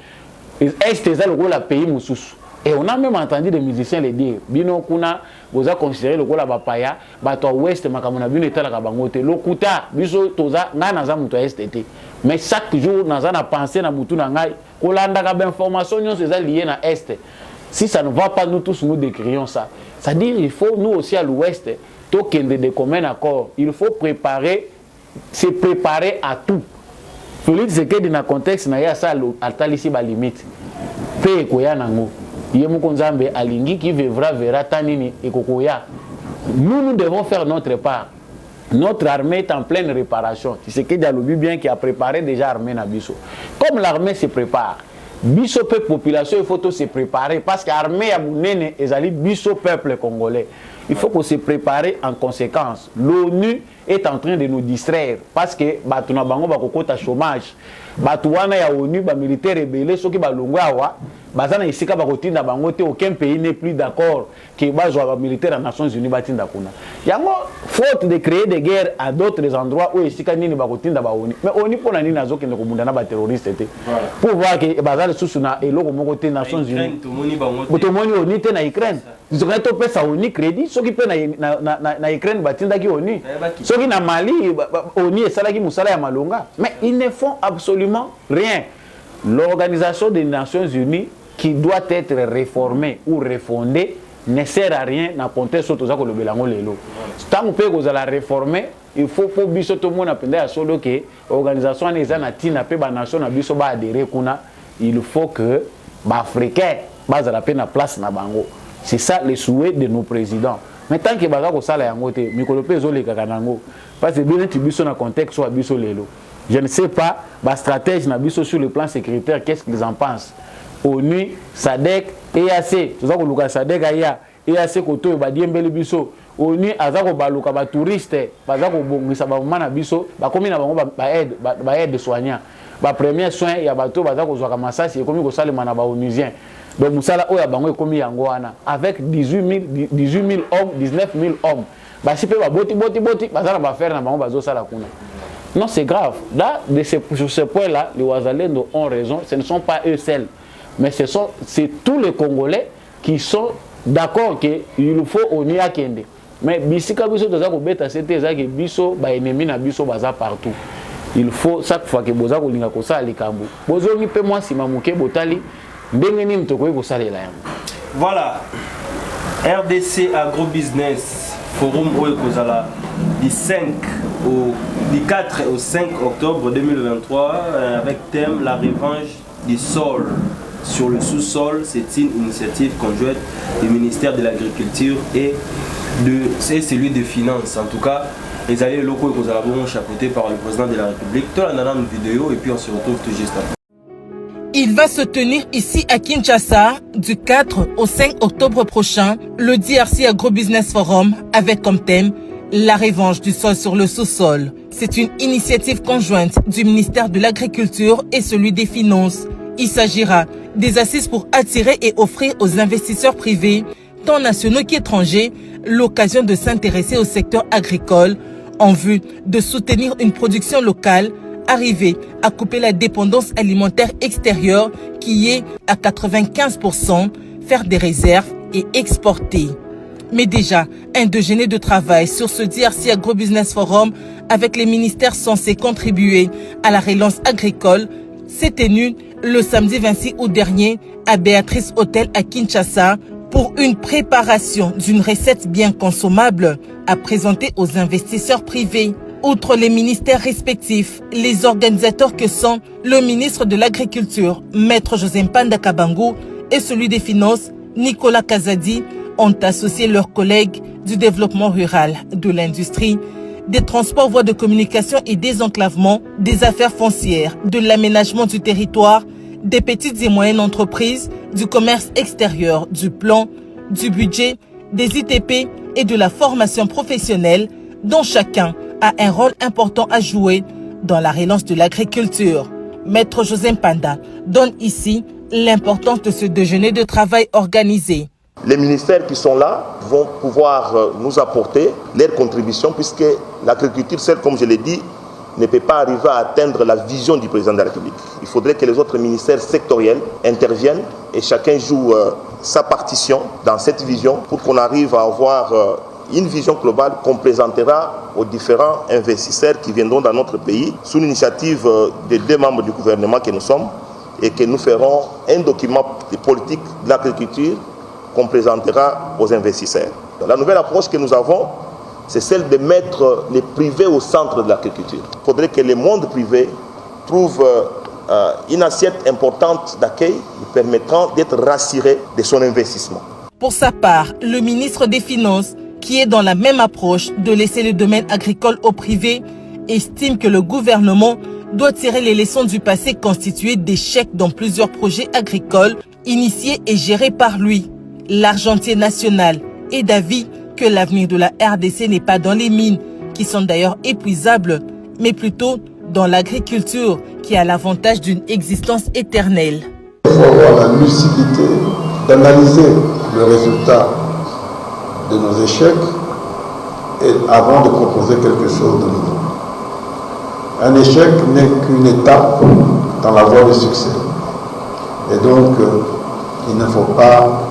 est est le rôle pays mususu. Et on a même entendu des musiciens le dire. Bino kuna vous a considéré le gola bapaya, bato ouest makamona bino etala ka bangote. Lokuta biso toza nga naza muto est été. Mais chaque jour naza na penser na mutu na ngai kolanda ka information nyonso eza lié na est. Si ça ne va pas, nous tous nous décrions ça. C'est-à-dire il faut nous aussi à l'ouest tokende de commun accord. Il faut se préparer à tout. Félix Tshisekedi dans contexte na ya ça atalisi ba limite. Pe koya nango. Yemukonzambe alingi qui verra tanini et kokoya. Nous devons faire notre part. Notre armée est en pleine réparation. C'est que Dialobi bien qui a préparé déjà l'armée na biso. Comme l'armée se prépare, biso peuple population il faut tout se préparer parce que l'armée a mounene ezali biso peuple congolais. Il faut qu'on se prépare en conséquence. L'ONU est en train de nous distraire parce que batuna bango bakokota chômage. Batuana ya ONU ba militaire rebelle soki balongwa awa bazana isika bakotinda bango te aucun pays n'est plus d'accord que bazwa ba militaire des Nations Unies batinda kuna. Yango faute de créer des guerres à d'autres endroits où isika nini bakotinda ba ONU. Mais ONU pona nini azoke ne komunda na ba terroriste te. Pour voir que bazala susuna eloko moko te Nations Unies. Botomoni ONU te na Ukraine. Ils ont to pesa ONU crédit soki pe na Ukraine batinda ki ONU. Soki na Mali ONU esala ki musala ya malonga. Mais ils ne font absolument rien. L'Organisation des Nations Unies qui doit être réformée ou refondée ne sert à rien dans le contexte de l'Obelango Lelo. Tant que vous allez la réformer, il faut que tout le monde apprenne que l'organisation des Nations Unies il faut que les Africains aient la place na bango. C'est ça le souhait de nos présidents. Mais tant que vous allez la yango te, mikolope zole kakanango parce que bien tu biso na contexte soit biso lelo. Je ne sais pas, la stratégie sur le plan sécuritaire, qu'est-ce qu'ils en pensent. ONU, SADC, EAC, tout ça que le SADC a, EAC koto badiembele biso, ONU azako baluka ba touriste, bazako bongisa ba mana biso, ba komi na bango ba aide soignant. Ba premier soin ya bato bazako zwa ka masasi, komi ko salema na ba onusien. Donc musala oya bango ekomi yango wana avec 18 000 hommes, 19 000 hommes. Bah si peut ba boti bazala ba faire na bango bazo sala kuna. Non, c'est grave. Là, sur ce point-là, les Ouazalendo ont raison. Ce ne sont pas eux seuls, mais c'est tous les Congolais qui sont d'accord qu'il faut au Nia Kende. Mais bisika biso toza ko beta c'était ça que biso ba ennemi na biso baza partout. Il faut chaque fois que boza ko linga ko sala likambo. Bozo ngi pe moi sima muke botali ndenge nini tokoyi ko salela yango. Voilà. RDC Agrobusiness Forum Oyo Kozala du 4 au 5 octobre 2023 avec thème la revanche du sol sur le sous-sol. C'est une initiative conjointe du ministère de l'Agriculture et celui des Finances. En tout cas, les alliés locaux que vous allez chapeautés par le président de la République. Tout le monde a une vidéo et puis on se retrouve tout juste après. Il va se tenir ici à Kinshasa du 4 au 5 octobre prochain le DRC Agrobusiness Forum avec comme thème la revanche du sol sur le sous-sol. C'est une initiative conjointe du ministère de l'Agriculture et celui des Finances. Il s'agira des assises pour attirer et offrir aux investisseurs privés, tant nationaux qu'étrangers, l'occasion de s'intéresser au secteur agricole en vue de soutenir une production locale, arriver à couper la dépendance alimentaire extérieure qui est à 95%, faire des réserves et exporter. Mais déjà, un déjeuner de travail sur ce DRC Agrobusiness Forum avec les ministères censés contribuer à la relance agricole s'est tenu le samedi 26 août dernier à Béatrice Hôtel à Kinshasa pour une préparation d'une recette bien consommable à présenter aux investisseurs privés. Outre les ministères respectifs, les organisateurs que sont le ministre de l'Agriculture, Maître José Mpanda Kabangu, et celui des Finances, Nicolas Kazadi, ont associé leurs collègues du développement rural, de l'industrie, des transports, voies de communication et désenclavement, des affaires foncières, de l'aménagement du territoire, des petites et moyennes entreprises, du commerce extérieur, du plan, du budget, des ITP et de la formation professionnelle, dont chacun a un rôle important à jouer dans la relance de l'agriculture. Maître José Mpanda donne ici l'importance de ce déjeuner de travail organisé. Les ministères qui sont là vont pouvoir nous apporter leur contribution puisque l'agriculture, seule, comme je l'ai dit, ne peut pas arriver à atteindre la vision du président de la République. Il faudrait que les autres ministères sectoriels interviennent et chacun joue sa partition dans cette vision pour qu'on arrive à avoir une vision globale qu'on présentera aux différents investisseurs qui viendront dans notre pays sous l'initiative des deux membres du gouvernement que nous sommes et que nous ferons un document de politique de l'agriculture qu'on présentera aux investisseurs. La nouvelle approche que nous avons, c'est celle de mettre les privés au centre de l'agriculture. Il faudrait que le monde privé trouve une assiette importante d'accueil lui permettant d'être rassuré de son investissement. Pour sa part, le ministre des Finances, qui est dans la même approche de laisser le domaine agricole au privé, estime que le gouvernement doit tirer les leçons du passé constitué d'échecs dans plusieurs projets agricoles initiés et gérés par lui. L'argentier national est d'avis que l'avenir de la RDC n'est pas dans les mines, qui sont d'ailleurs épuisables, mais plutôt dans l'agriculture, qui a l'avantage d'une existence éternelle. Il faut avoir la lucidité d'analyser le résultat de nos échecs et avant de proposer quelque chose de nouveau. Un échec n'est qu'une étape dans la voie du succès. Et donc, il ne faut pas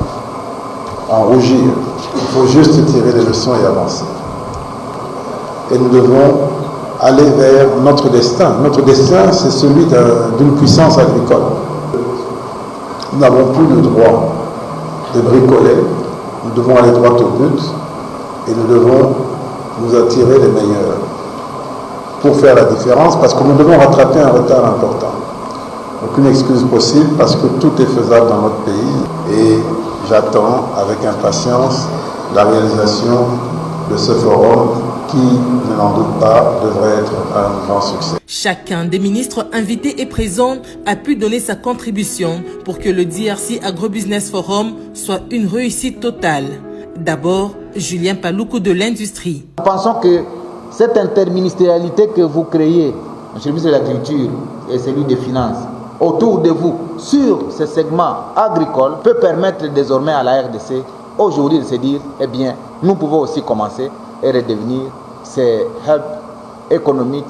en rougir. Il faut juste tirer les leçons et avancer. Et nous devons aller vers notre destin. Notre destin, c'est celui d'une puissance agricole. Nous n'avons plus le droit de bricoler. Nous devons aller droit au but et nous devons nous attirer les meilleurs pour faire la différence parce que nous devons rattraper un retard important. Aucune excuse possible parce que tout est faisable dans notre pays et j'attends avec impatience la réalisation de ce forum qui, je n'en doute pas, devrait être un grand succès. Chacun des ministres invités et présents a pu donner sa contribution pour que le DRC Agrobusiness Forum soit une réussite totale. D'abord, Julien Paloukou de l'industrie. Nous pensons que cette interministérialité que vous créez, M. le ministre de l'Agriculture et celui des Finances, autour de vous sur ce segment agricole peut permettre désormais à la RDC aujourd'hui de se dire, eh bien, nous pouvons aussi commencer et redevenir ces hubs économiques,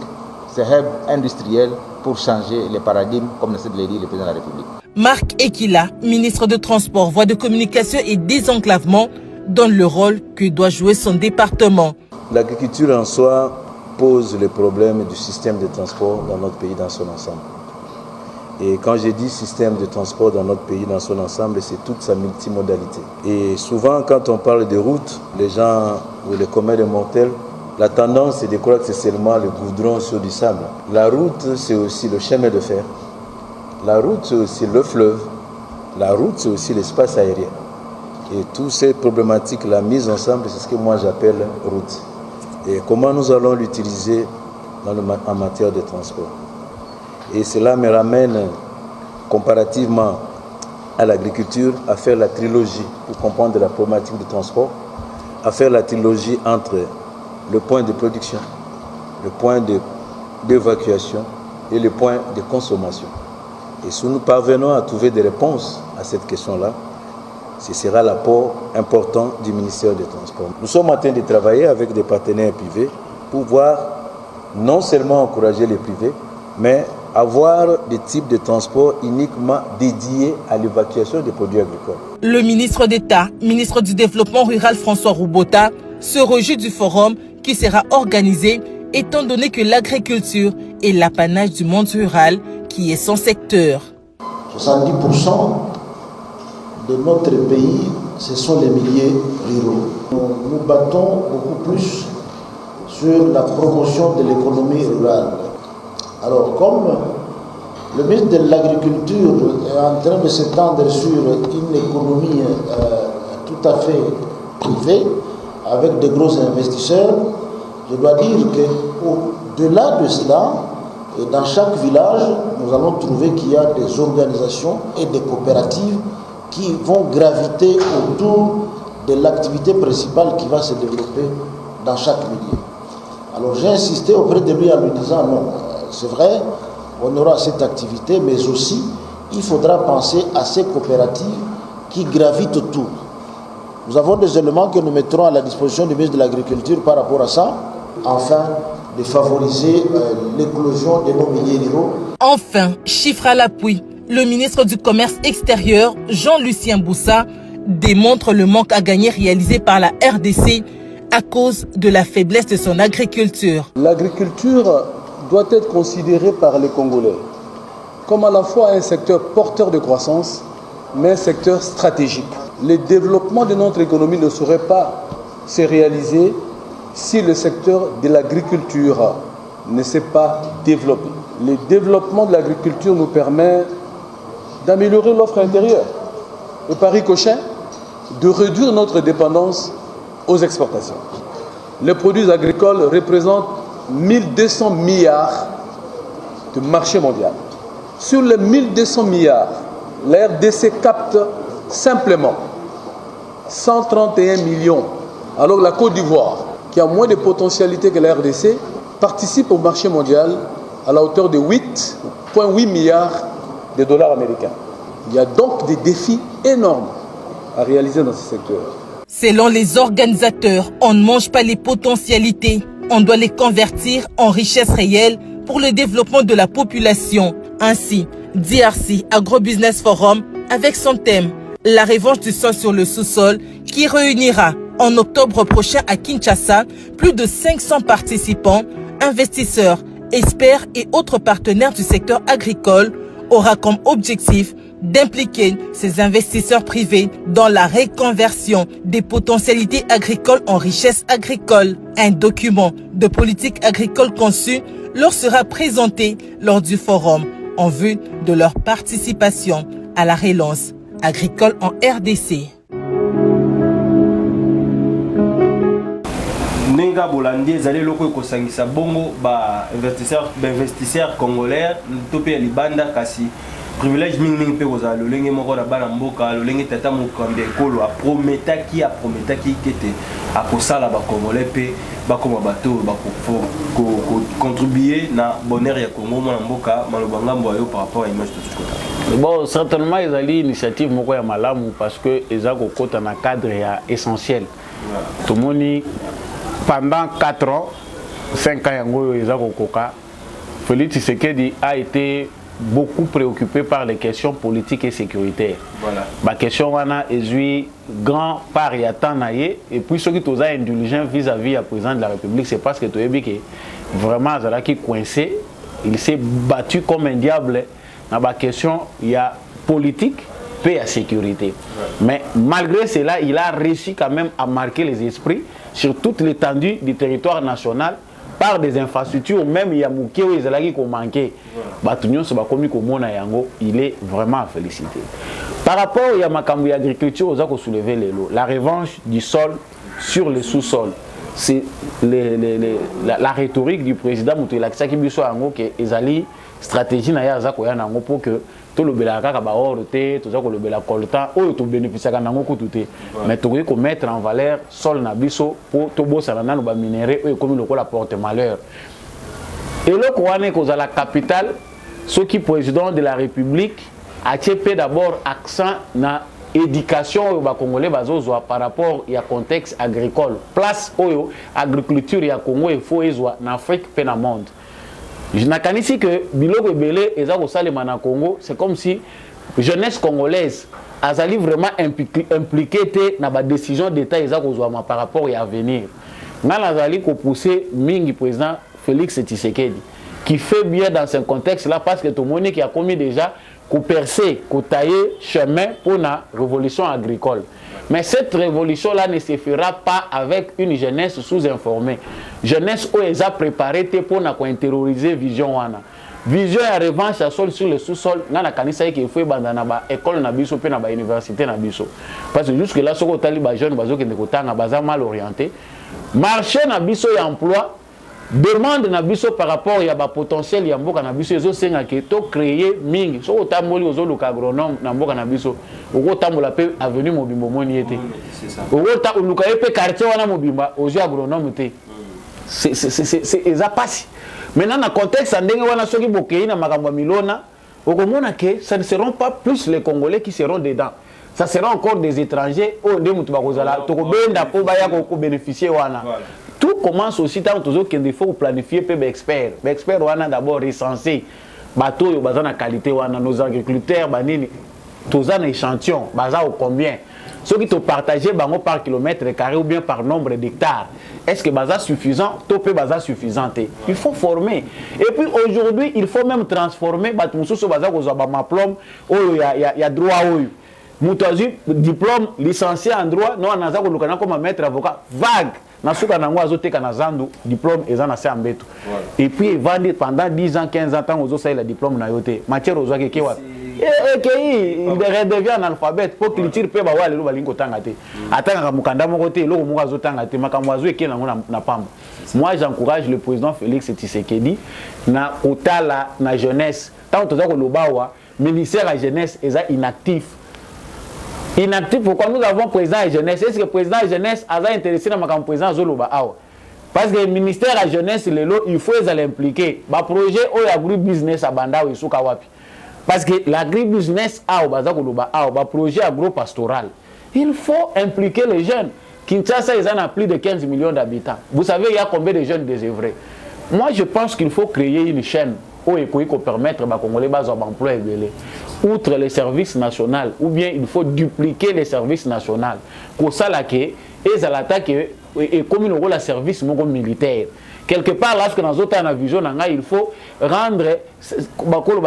ces hubs industriels pour changer les paradigmes, comme essaie de le dire le président de la République. Marc Ekila, ministre de Transport, Voies de Communication et Désenclavement, donne le rôle que doit jouer son département. L'agriculture en soi pose le problème du système de transport dans notre pays dans son ensemble. Et quand je dis système de transport dans notre pays dans son ensemble, c'est toute sa multimodalité. Et souvent, quand on parle de route, les gens ou les communs des mortels, la tendance c'est de croire que c'est seulement le goudron sur du sable. La route, c'est aussi le chemin de fer. La route, c'est aussi le fleuve. La route, c'est aussi l'espace aérien. Et toutes ces problématiques, la mise ensemble, c'est ce que moi j'appelle route. Et comment nous allons l'utiliser en matière de transport. Et cela me ramène comparativement à l'agriculture à faire la trilogie pour comprendre la problématique du transport, à faire la trilogie entre le point de production, le point d'évacuation et le point de consommation. Et si nous parvenons à trouver des réponses à cette question-là, ce sera l'apport important du ministère des Transports. Nous sommes en train de travailler avec des partenaires privés pour pouvoir non seulement encourager les privés, mais avoir des types de transports uniquement dédiés à l'évacuation des produits agricoles. Le ministre d'État, ministre du Développement rural François Roubota, se réjouit du forum qui sera organisé étant donné que l'agriculture est l'apanage du monde rural qui est son secteur. 70% de notre pays, ce sont les milieux ruraux. Nous battons beaucoup plus sur la promotion de l'économie rurale. Alors, comme le ministre de l'Agriculture est en train de s'étendre sur une économie tout à fait privée, avec de gros investisseurs, je dois dire qu'au-delà de cela, dans chaque village, nous allons trouver qu'il y a des organisations et des coopératives qui vont graviter autour de l'activité principale qui va se développer dans chaque milieu. Alors j'ai insisté auprès de lui en lui disant non, c'est vrai, on aura cette activité, mais aussi il faudra penser à ces coopératives qui gravitent autour. Nous avons des éléments que nous mettrons à la disposition du ministre de l'Agriculture par rapport à ça, afin de favoriser l'éclosion de nos milieux ruraux. Enfin, chiffre à l'appui, le ministre du Commerce extérieur, Jean-Lucien Boussa, démontre le manque à gagner réalisé par la RDC à cause de la faiblesse de son agriculture. L'agriculture doit être considérée par les Congolais comme à la fois un secteur porteur de croissance, mais un secteur stratégique. Le développement de notre économie ne saurait pas se réaliser si le secteur de l'agriculture ne s'est pas développé. Le développement de l'agriculture nous permet d'améliorer l'offre intérieure et par ricochet de réduire notre dépendance aux exportations. Les produits agricoles représentent 1200 milliards de marché mondial. Sur les 1200 milliards, la RDC capte simplement 131 millions. Alors la Côte d'Ivoire, qui a moins de potentialité que la RDC, participe au marché mondial à la hauteur de 8,8 milliards de dollars américains. Il y a donc des défis énormes à réaliser dans ce secteur. Selon les organisateurs, on ne mange pas les potentialités, on doit les convertir en richesses réelles pour le développement de la population. Ainsi, DRC Agro-Business Forum, avec son thème « La revanche du sol sur le sous-sol » qui réunira en octobre prochain à Kinshasa plus de 500 participants, investisseurs, experts et autres partenaires du secteur agricole, aura comme objectif d'impliquer ces investisseurs privés dans la reconversion des potentialités agricoles en richesses agricoles. Un document de politique agricole conçu leur sera présenté lors du forum en vue de leur participation à la relance agricole en RDC. Nenga Bolandi ezali loko ekosangisa bongo ba investisseurs congolais topé libanda kasi privilège mingi pe kozala lolenge moko na bana mboka lolenge tata mokambi ekolo aprometaki kete akosala ba congolais pe bakoma bato ba contribuer contribuer na bonheur ya Congo mwana mboka malobanga mboyo par rapport à image de tout côté. Bon, certainement ils allaient initiative moko ya malamu parce que ils ont côté na cadre ya essentiel. Tout le monde pendant 4 ans 5 ans yango ils ont koka Félix Tshisekedi a été beaucoup préoccupé par les questions politiques et sécuritaires. Voilà. La question est grand part y naye et puis ceux qui sont indulgents vis-à-vis du président de la République, c'est parce que tu as vu que vraiment Zalaki coincé, il s'est battu comme un diable dans la question il y a politique paix et sécurité. Mais malgré cela, il a réussi quand même à marquer les esprits sur toute l'étendue du territoire national par des infrastructures, même il y a Mouké ou Izalaki qui ont manqué. Il est vraiment à féliciter. Par rapport à Makambu agriculture, on a soulevé les lots. La revanche du sol sur le sous-sol. C'est la rhétorique du président Moutouelakisa qui dit que Izali stratégie pour que tout le belaka ba orte tout ça le bela coltan ou tout bénéficier kan nango kututé mais tout ko mettre en valeur sol na biso pour to bosala nanu ba minerai ou comme le ko la porte malheur et le koane ko za la capitale ce qui président de la République a fait d'abord accent na éducation au congolais bazozwa par rapport à contexte agricole place oyo agriculture ya Congo il faut ezwa na Afrique pe na monde. Je n'ai ici que Biloko Belé et Zako Salema na Congo, c'est comme si jeunesse congolaise a vraiment impliquée dans la décision d'État par rapport à l'avenir. Nous avons poussé Mingi président Félix Tshisekedi, qui fait bien dans ce contexte-là parce que tout le monde qui a commis déjà qu'on percer, qu'on tailler chemin pour la révolution agricole. Mais cette révolution-là ne se fera pas avec une jeunesse sous-informée. Jeunesse où elle a préparé pour terroriser vision wana. Vision et revanche à sol sur le sous-sol, dans la canisse qui fait bandana ba école na biso pe na ba université na biso. Parce que jusque là soko tali ba jeune bazo qui ne kotanga baza mal orienté. Marché na biso et emploi demande na biso par rapport ya ba potentiel ya mboka na biso ezo senga ke to créer mingi so otamboli ozo luka agronome na mboka na biso oko tambola pe avenue Mobimbo moni ete oko ta luka pe quartier wana Mobimba ozo agronome te c'est ezapasi maintenant dans contexte ndenge wana soki bokei na makambo milona okomona que ça ne seront pas plus les Congolais qui seront dedans, ça sera encore des étrangers au nde mutu bakozala to ko benda po baya ko bénéficier wana. Tout commence aussi tant qu'il faut planifier peu d'experts. Les experts on a d'abord recensé bateau yo bazana qualité wana nos agriculteurs banini tous un échantillon baza au combien ceux qui te partagé bango par kilomètre carré ou bien par nombre d'hectares. Est-ce que baza suffisant? Topé baza suffisant. Il faut former. Et puis aujourd'hui, il faut même transformer batumususo baza ko ba maplom oh ya droit oh. Moutazi diplôme licencié en droit non anaza ko lukana comme maître avocat vague. Nasuka nango azoteka na zandu diplôme ezana se ambeto. Et puis vendre pendant 10 ans 15 ans tant ozo ça le diplôme na yote. Matière ozo ke wa. Il redevient analphabète pour culture pe ba wale lo balingo tanga te. Atanga mukanda moko te loko moko azotanga te makambo azo eke nango na pamba. Moi j'encourage le président Félix Tshisekedi na otala na jeunesse. Tant toza ko lobawa ministère la jeunesse eza inactif. Inactif, pourquoi nous avons président et jeunesse? Est-ce que le président et jeunesse a intéressé dans le président Zoloba? Parce que le ministère de la jeunesse, il faut l'impliquer. Le projet ou agri-business à Banda ou Sukawapi. Parce que l'agri-business a un projet agro-pastoral. Il faut impliquer les jeunes. Kinshasa, ils ont plus de 15 millions d'habitants. Vous savez, il y a combien de jeunes désœuvrés? Moi, je pense qu'il faut créer une chaîne où il faut permettre aux Congolais d'emploi et outre les services nationaux, ou bien il faut dupliquer les services nationaux. Pour ça, et comme il y a un service militaire. Quelque part, lorsque nous avons une vision, il faut rendre,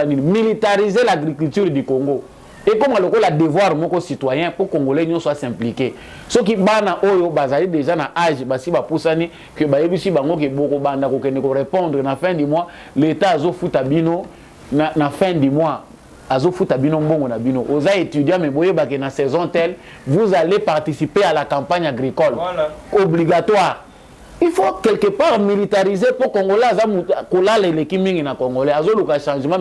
militariser l'agriculture du Congo. Et comme le devoir de citoyen pour que les Congolais soient impliqués. Ceux qui sont déjà dans l'âge, que répondre à la fin du mois, l'État a fait à la fin du mois. Aux étudiants, mais vous voyez la saison telle, vous allez participer à la campagne agricole. Voilà. Obligatoire. Il faut quelque part militariser pour que les Congolais les Kiming na Congolais. Le changement,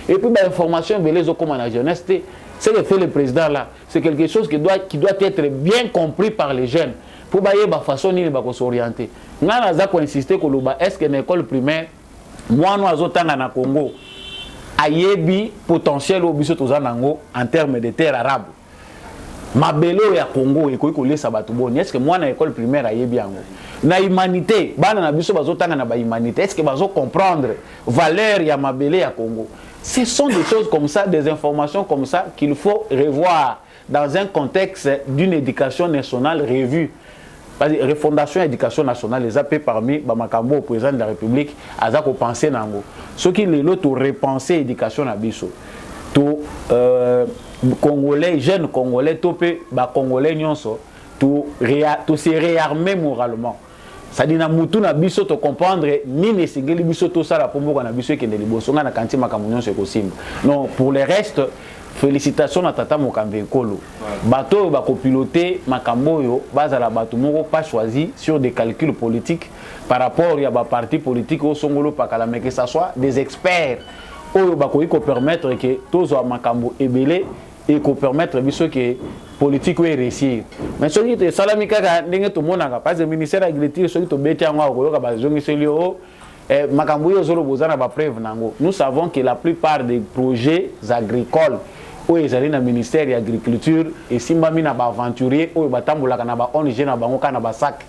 et puis l'information comme la jeunesse, c'est que fait le président là. C'est quelque chose qui doit être bien compris par les jeunes. pour bailler ba façon ni ba ko s'orienter ngana za ko insister ko loba est-ce que l'école primaire moi no azotanga na Congo ayebi potentiel au biso tozanango en termes de terre arabe mabelo ya Congo ekoki kolesa bato boni est-ce que moi na école primaire ayebi yango na humanité bana na biso bazotanga na ba humanité est-ce que bazo comprendre valeur ya mabele ya Congo. Ce sont des choses comme ça, des informations comme ça qu'il faut revoir dans un contexte d'une éducation nationale revue. Parce que refondation éducation nationale, les AP parmi Bamakambo au président de la République, Azako penser nango. Ce qui les l'autre repenser éducation à biso. Tout Congolais, jeunes Congolais, topé ba Congolais nyonso, tout se réarmer moralement. Ça dit na mutu na biso to comprendre ni ne singeli biso to sala pombo na biso ekende liboso nga na kanti makamunyo se kosimba. Non, pour le reste, félicitations à Tata Mokambe Ekolo. Bateau ba copiloter makambo yo bazala bato moko pas choisi sur des calculs politiques par rapport à ba parti politique au songolo pakala mais que ça soit des experts oyo ba ko permettre que tozo makambo ebele et ko permettre biso que politique ou réussir. Mais ce qui est salami kaka ndenge to monaka parce que ministère de l'agriculture ce qui to beti yango ko yoka ba zongi selio makambo yo zolo bozana ba preuve nango. Nous savons que la plupart des projets agricoles où ils allaient dans le ministère de l'agriculture et simbami na ba aventurier ou batambolaka na ba ONG na bango kana ba sac.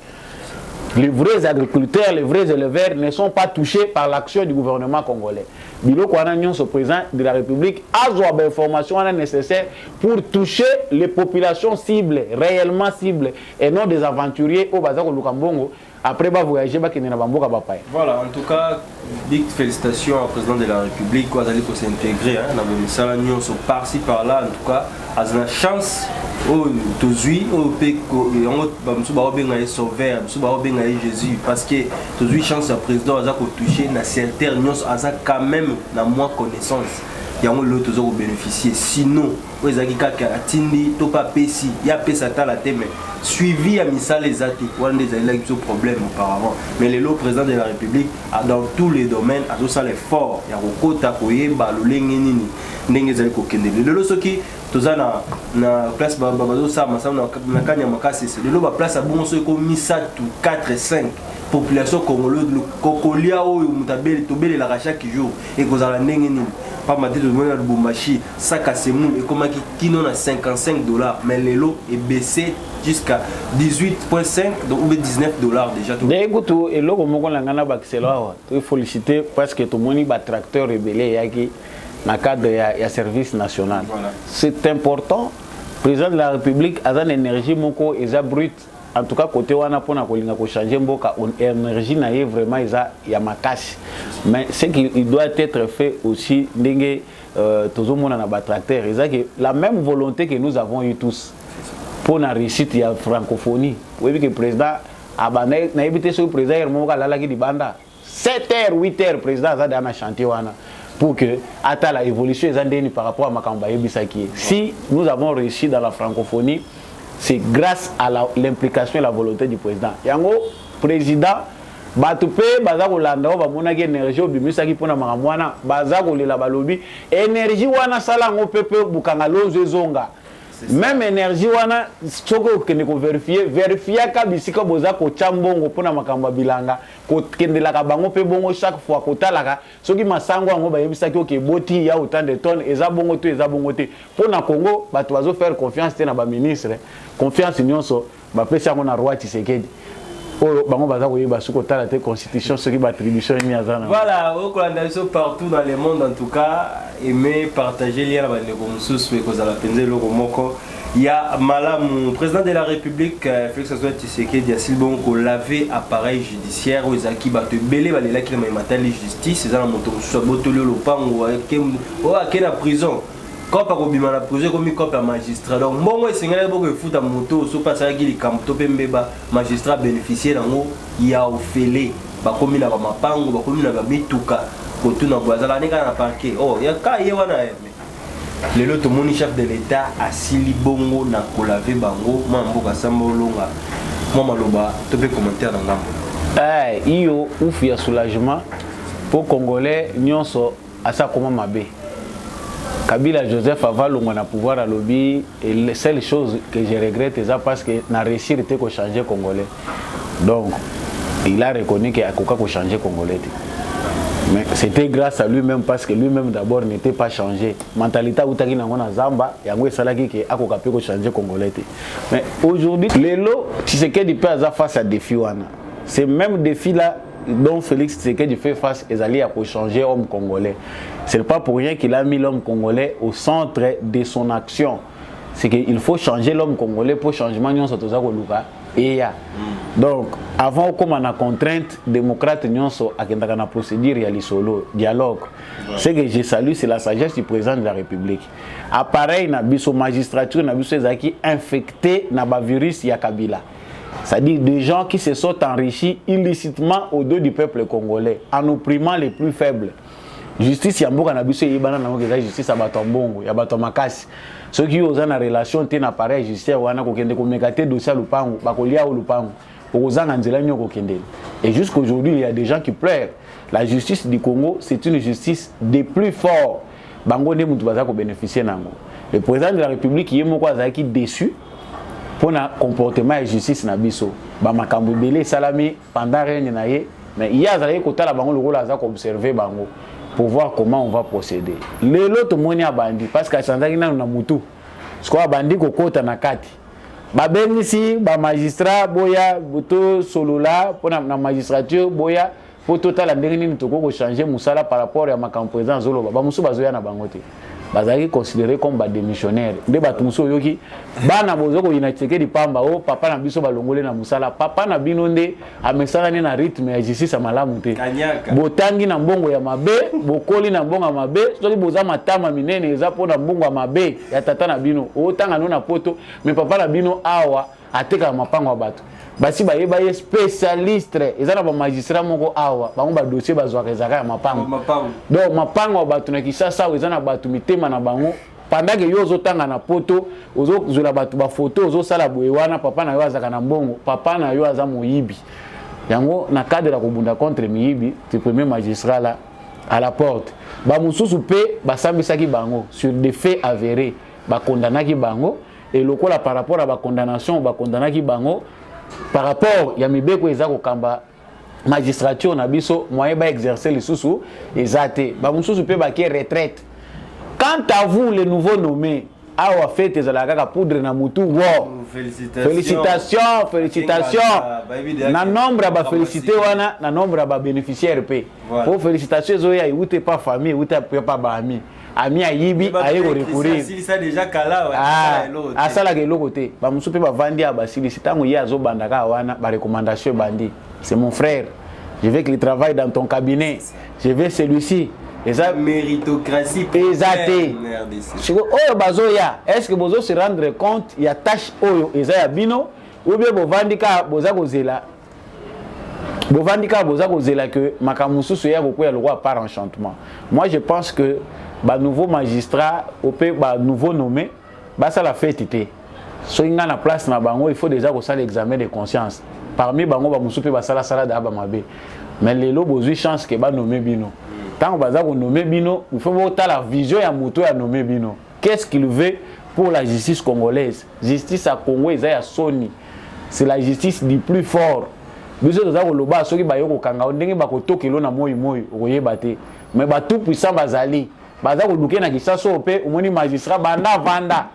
Les vrais agriculteurs, les vrais éleveurs ne sont pas touchés par l'action du gouvernement congolais. Bilo Kouanagnon, ce président de la République, a des informations nécessaires pour toucher les populations cibles, réellement cibles, et non des aventuriers au Bazar Lukambongo. Après, va voyager, va quitter Nabamboka Bapaye. Voilà, en tout cas, big félicitations au président de la République, quoi, d'aller pour s'intégrer, hein, dans le salon, par-ci, par-là, en tout cas, à la chance, au Tozui, au Péco, et on va sauver, Jésus, parce que Tozui, chance, le président, a touché, na certaines nuances, a quand même, na moins connaissance. Il y a l'autre qui bénéficier. Sinon, les agriculteurs qui ont pas payé, il y a payé ça la tête, mais suivi à Missal les athées, on a des problèmes auparavant. Mais le président de la République a dans tous les domaines, a tout ça l'effort. Il y a un côté à balolé, n'engagez pas qu'un des le ce qui toza na place babazo ça na kanya makasi c'est le place à bon ce comme misa tout 4 et 5 population congolaise le kokolia oyo mutabeli tobeli la chaque jour et kozala ndenge nini pas maté de moyen de bombachi sac à semoun et comme qui non à $55 mais le lot est baissé jusqu'à 18,5 donc ou $19 déjà tout. Écoute et là comme on l'a ngana baxela tu féliciter parce que tout le monde ba tracteur rebelle yaki dans le cadre de service national. Voilà. C'est important. Le président de la République a une énergie moko et brute. En tout cas, côté wana pona kolinga ko changer mboka on énergie na vraiment ya makasi. Mais ce qui doit être fait aussi ndenge tout monde na ba tracteur, c'est la même volonté que nous avons eu tous pour la réussite ya francophonie. Vous voyez que le président a na évité ce président moko la ki di banda 7h 8h président a dans na chantier wana. Pour que à la évolution par rapport à Makamba et Bissaki. Si nous avons réussi dans la francophonie, c'est grâce à l'implication et la volonté du président. Yango président Batoupe Bazako Landa va monaki énergie au Bimisaki pour na Maramwana Bazako le la balobi énergie wana sala ngo pepe bukanga lozo zonga. Même énergie wana soko kende ko vérifier ka bisika boza ko chambongo pona makamba bilanga ko kendela ka bango pe bongo chaque fois ko talaka soki masango ngo ba yebisaki o ke boti ya autant de tonnes eza bongo te pona Congo bato bazo faire confiance te na ba ministre confiance nyonso ba pesa ngo na roi Tshisekedi o bango baza ko yeba suko tala te constitution soki ba attribution ni azana. Voilà, au collaboration partout dans le monde en tout cas aimer partager lien avec les mususu ko za la penze loko moko. Il y a Malam, président de la République, Félix Antoine Tshisekedi, a silbon ko laver appareil judiciaire aux acquis batte belé balela qui na matali justice za na moto so botolo lopango ke na prison. Quand par obima na projet comme copie magistrat donc bongo esengela boko efuta moto so passer ki likamto pe mbeba magistrat bénéficier nango ya ofele ba komi na ba mapango ba komi na ba bituka ko tuna bwazala ne kana parquet oh ya ka ye wana le lot moni chef de l'état asili bongo na kolave bango mamboka sambolonga moi maloba to pe commentaire na ngambo iyo ouf ya soulagement pour congolais nyonso asa koma mabe Kabila Joseph Aval on a pouvoir à lobby et la seule chose que je regrette c'est parce que n'a réussi à changer congolais. Donc il a reconnu qu'il a changé congolais. Mais c'était grâce à lui-même parce que lui-même d'abord n'était pas changé. Mentalité outaki na ngona zamba yango esalaki ke akoka pe changer congolais. Mais aujourd'hui lelo Tshisekedi peut avoir face à défi wana. C'est même défi là dont Félix Tshisekedi fait face et alliés pour changer l'homme congolais. Ce n'est pas pour rien qu'il a mis l'homme congolais au centre de son action. C'est qu'il faut changer l'homme congolais pour changement et donc avant comme on a contrainte démocrate nyonso akendaka na procédure ya lisolo dialogue. Ce que je salue c'est la sagesse du président de la République. Appareil na biso magistrature na biso ezaki infecté na ba virus ya Kabila. C'est-à-dire des gens qui se sont enrichis illicitement au dos du peuple congolais, en opprimant les plus faibles. Justice yamboka na biso yebana na ngeza justice abatombongo, ya batomakasi. Ceux qui ont une relation tena pareil justice wana kokende ko mekate dossier lupango, bakolia au lupango. Ozanga nzela nyoko kende. Et jusqu'aujourd'hui, il y a des gens qui pleurent. La justice du Congo, c'est une justice des plus forts. Bango ne mutu baza ko bénéficier nango. Le président de la République yemoko azaki déçu pour le comportement de justice na biso ba makambo belé salami pendant règne na ye mais il y a zalé kota la bango le rôle aza observer bango pour voir comment on va procéder les l'autre moni abandi parce que sanzaki na mutu sko abandi ko kota na kati ba bengisi ba magistrat boya buto solola pour na magistrature boya pour total ndenge nini toko ko changer musala par rapport à makambo président zoloba ba musu bazoya na bango te bazali considéré comme ba démissionnaire nde batumuso yoki bana bozoko inateke di pamba o papa na biso balongole na musala papa na bino nde amesala ni na rythme ya justice malamu te botangi na mbongo ya mabe bokoli na mbongo ya mabe soki boza matama minene eza pona mbongo ya mabe ya tata na bino o tanga no na poto mais papa na bino awa ateka mapango ya bato basi ba yeba ye spécialiste ezana ba magistrat moko awa bango ba dossier bazwaka ezaka ya mapango donc mapango bato na Kisasa ezana bato mitema na bango pendant que yo ozotanga na poto ozozola bato ba photo ozosala boye wana papa na yo azaka na mbongo papa na yo aza moyibi yango na cadre la kobunda contre miyibi le premier magistrat là à la porte ba mususu pe basambisaki bango sur des faits avérés ba condamnaki bango et lokola par rapport à ba condamnation ba condamnaki bango par rapport ya mibeko ezako kamba magistrature na biso moyen ba exercer les sous ezate ba mususu pe ba ki retraite. Quant à vous les nouveaux nommés awa fête ezalaka ka poudre na mutu wo félicitations na nombre ba féliciter wana na nombre ba bénéficiaires pe pour félicitations zo ya ute pas famille ute pas ba ami ami ayibi aye ko recourir ça déjà kala à ça la ke côté ba musu pe ba vandi ba solicitango ya zo bandaka wana ba recommandation bandi c'est mon frère je veux qu'il travaille dans ton cabinet je veux celui-ci eza méritocratie exacté oyo bazoya est-ce que bozo se rendre compte ya tâche oyo eza ya bino ou bien bovandika boza kozela que makamususu ya kokoya le roi par enchantement. Moi je pense que ba nouveau magistrat ou ba nouveau nommé ba ça la fête té so inga na place na bango il faut déjà ko ça l'examen de conscience parmi bango ba musupe ba sala da ba mabe mais lelo bozui chance que ba nommer bino tant baza ko nommer bino il faut voir la vision ya moto ya nommer bino qu'est-ce qu'il veut pour la justice congolaise justice à Congo eza ya soni c'est la justice du plus fort biso toza ko loba soki ba yoko kanga ndenge ba ko tokelo na moyi okoyeba te mais ba tout puissant bazali baza ko luke na Kisasa pe omoni magistrat banda vanda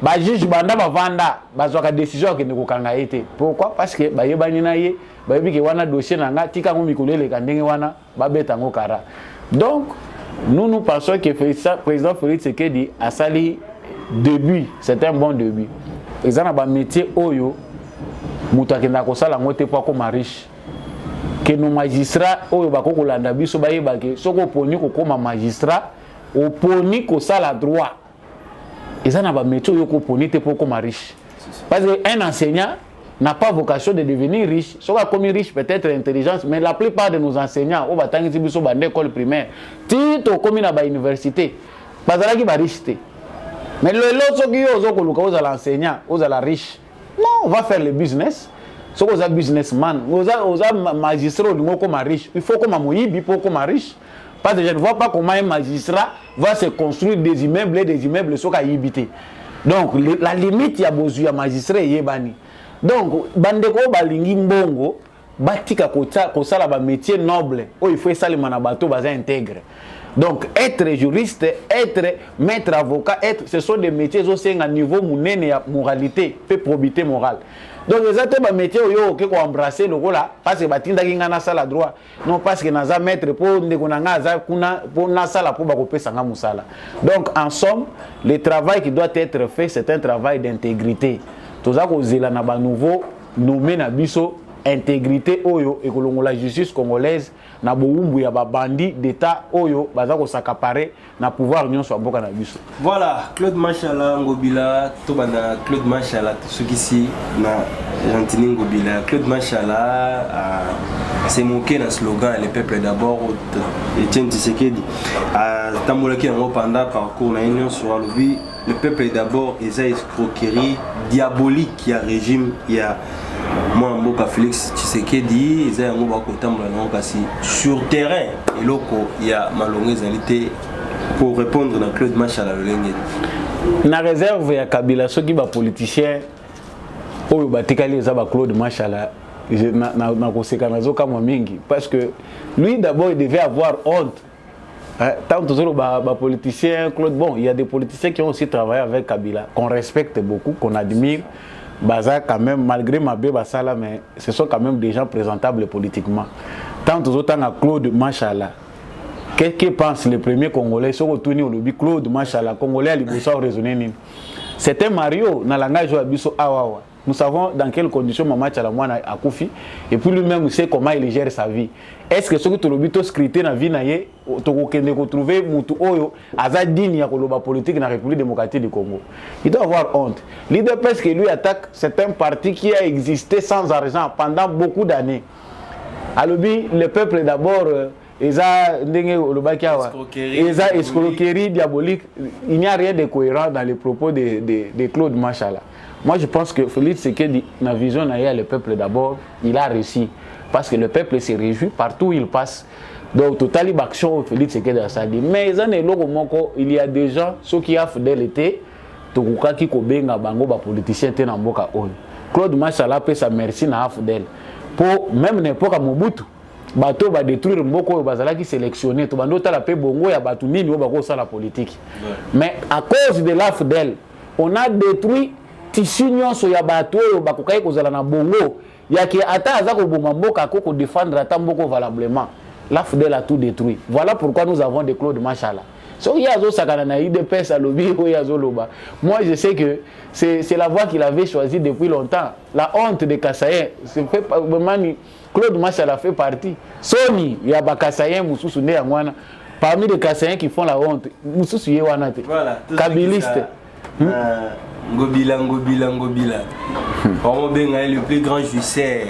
ba juge banda bavanda bazwaka décision ke ndeko kanga ete pourquoi parce que ba yebani na ye ba yebi ke wana dossier nanga tika ngo mikolele ka ndenge wana ba beta ngo kara. Donc nous pensons que président Félix Tshisekedi a sali début c'est un bon début ezana ba métier oyo mutu akenda kosala ngo te po ko riche que nos magistrats oyo bakoko landa biso ba yeba ke soko poni ko koma magistrat oponi ko sala droit ezana ba métier oyo ko poni te po ko riche parce que un enseignant n'a pas vocation de devenir riche. Soit comme riche peut-être intelligence, mais la plupart de nos enseignants au batangi biso bande école primaire, tito comme na ba université, bazala ki ba riche. Mais le lot qui ozo ko luka oza l'enseignant, oza la riche. Non, on va faire le business. So oza businessman, oza magistrat lingo comme riche. Il faut comme moyibi pour comme riche. Parce que je ne vois pas comment un magistrat va se construire des immeubles sont à habiter. Donc, la limite, il y a besoin de magistrat et bani. Donc, bandeko balingi mbongo, batika kosala ba métier noble, où il faut ça les manabato baza intègre. Donc, être juriste, être maître avocat, ce sont des métiers aussi à niveau mounene et moralité, peu probité morale. Donc, les autres métiers qui ont embrassé le rôle là, parce que batinda qui ngana sala droit, non parce que naza maître pour ndekonanga pour na sala pour bakope sanga musala. Donc, en somme, le travail qui doit être fait, c'est un travail d'intégrité. Tout ça que zela na ba nouveau nommé na biso intégrité oyo et que la justice congolaise na boumbu ya ba bandi d'état oyo baza ko s'accaparer na pouvoir union soit mboka na biso. Voilà, Claude Machala Ngobila to bana Claude Machala tsukisi na Gentini Ngobila. Claude Machala s'est moqué dans slogan le peuple d'abord Etienne Tshisekedi a tambolaki en pendant parcours na union sur le peuple d'abord et ça escroquerie diabolique qui a régime il y a moi mboka Félix Tshisekedi eza yango bakotambola nango kasi sur terrain eloko ya malongo ezalité pour répondre na Claude Machala lolenge na réserve ya Kabila soki ba politicien oyo batikali eza ba Claude Machala na koseka nazo kama mingi parce que lui d'abord il devait avoir honte. Tant toujours ba politicien Claude, bon, il y a des politiciens qui ont aussi travaillé avec Kabila qu'on respecte beaucoup, qu'on admire. Baza quand même, malgré ma Basala, mais ce sont quand même des gens présentables politiquement. Tant autant à Claude Machala. Qu'est-ce que pense le premier Congolais? Sur retourner au lobby Claude Machala, Congolais à l'Ibosa raisonner. C'est un Mario dans la langage Abiso Awawa. Nous savons dans quelles conditions Maman Tchalamouana a Koufi et puis lui-même sait comment il gère sa vie. Est-ce que ce que tu as scruté dans la vie, tu as trouvé Moutou Oyo, Azadine, ya koloba politique dans la République démocratique du Congo? Il doit avoir honte. L'idée parce que lui attaque, c'est un parti qui a existé sans argent pendant beaucoup d'années. Alors, le peuple d'abord, escroquerie diabolique. Il n'y a rien de cohérent dans les propos de Claude Machala. Moi, je pense que Félix Tshisekedi, dans la vision le peuple d'abord, il a réussi. Parce que le peuple se réjouit partout où il passe. Donc, total action, Félix Tshisekedi a ça dit. Mais il y a des gens, ceux qui ont fidélité, qui kobenga bango ba politicien te na mboka oyo. Claude Machala peut sa merci na fidèle. Pour même n'importe Mobutu, bato ba détruire mboko oyo bazala qui sélectionner, to bando tala pe bongo ya batu nini oyo bako sala politique. Mais à cause de la fidèle, on a détruit tissu nyonso ya bato oyo bakokai kozala na bongo ya ki ata aza ko bomba mboka ko défendre ata mboko valablement. La fidèle a tout détruit. Voilà pourquoi nous avons des Claude Machala. So yazo sakana na IDPS à lobby ou yazo loba. Moi je sais que c'est la voie qu'il avait choisie depuis longtemps. La honte des Kassaïens, c'est fait Claude Machala fait partie. Sony ya ba Kassaïens mususu ne yangwana. Parmi les Kassaïens qui font la honte, mususu ye wana te. Voilà, kabiliste. Ngobila. On est le plus grand jouisseur,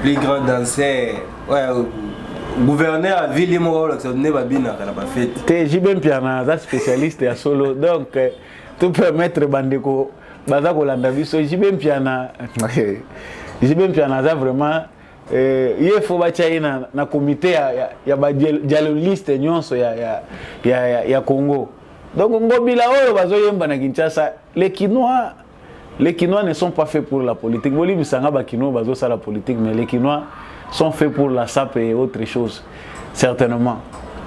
le plus grand danseur. Ouais, gouverneur à ville, j'ai bien piana, spécialiste à solo. Donc, tu peux mettre Bandeko, Bazako Landaviso, j'ai bien piana. J'ai bien piana, vraiment. Il faut bâtir un comité, il y a des listes ya Congo. Donc, Ngobila, les Quinois ne sont pas faits pour la politique. Bolivie, Sangaba Quinois, la politique, mais les Quinois sont faits pour la SAP et autre chose, certainement.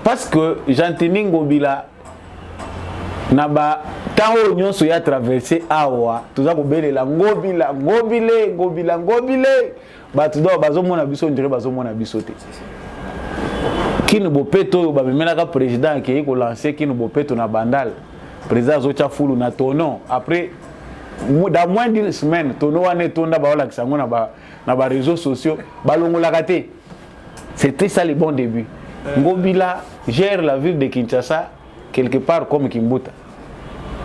Parce que Gentini Ngobila, Naba, quand on a traversé Awa, tout ça, Ngobila, bah, tout d'abord, on a besoin de qui ne peut pas être président qui est lancé, qui ne peut pas être na bandal. Président Zocha Foulou na tono. Après, dans moins d'une semaine, tono ane tonda baola kisango na ba réseaux sociaux, balongo la raté. C'était ça le bon début. Ngobila gère la ville de Kinshasa quelque part comme Kimbuta.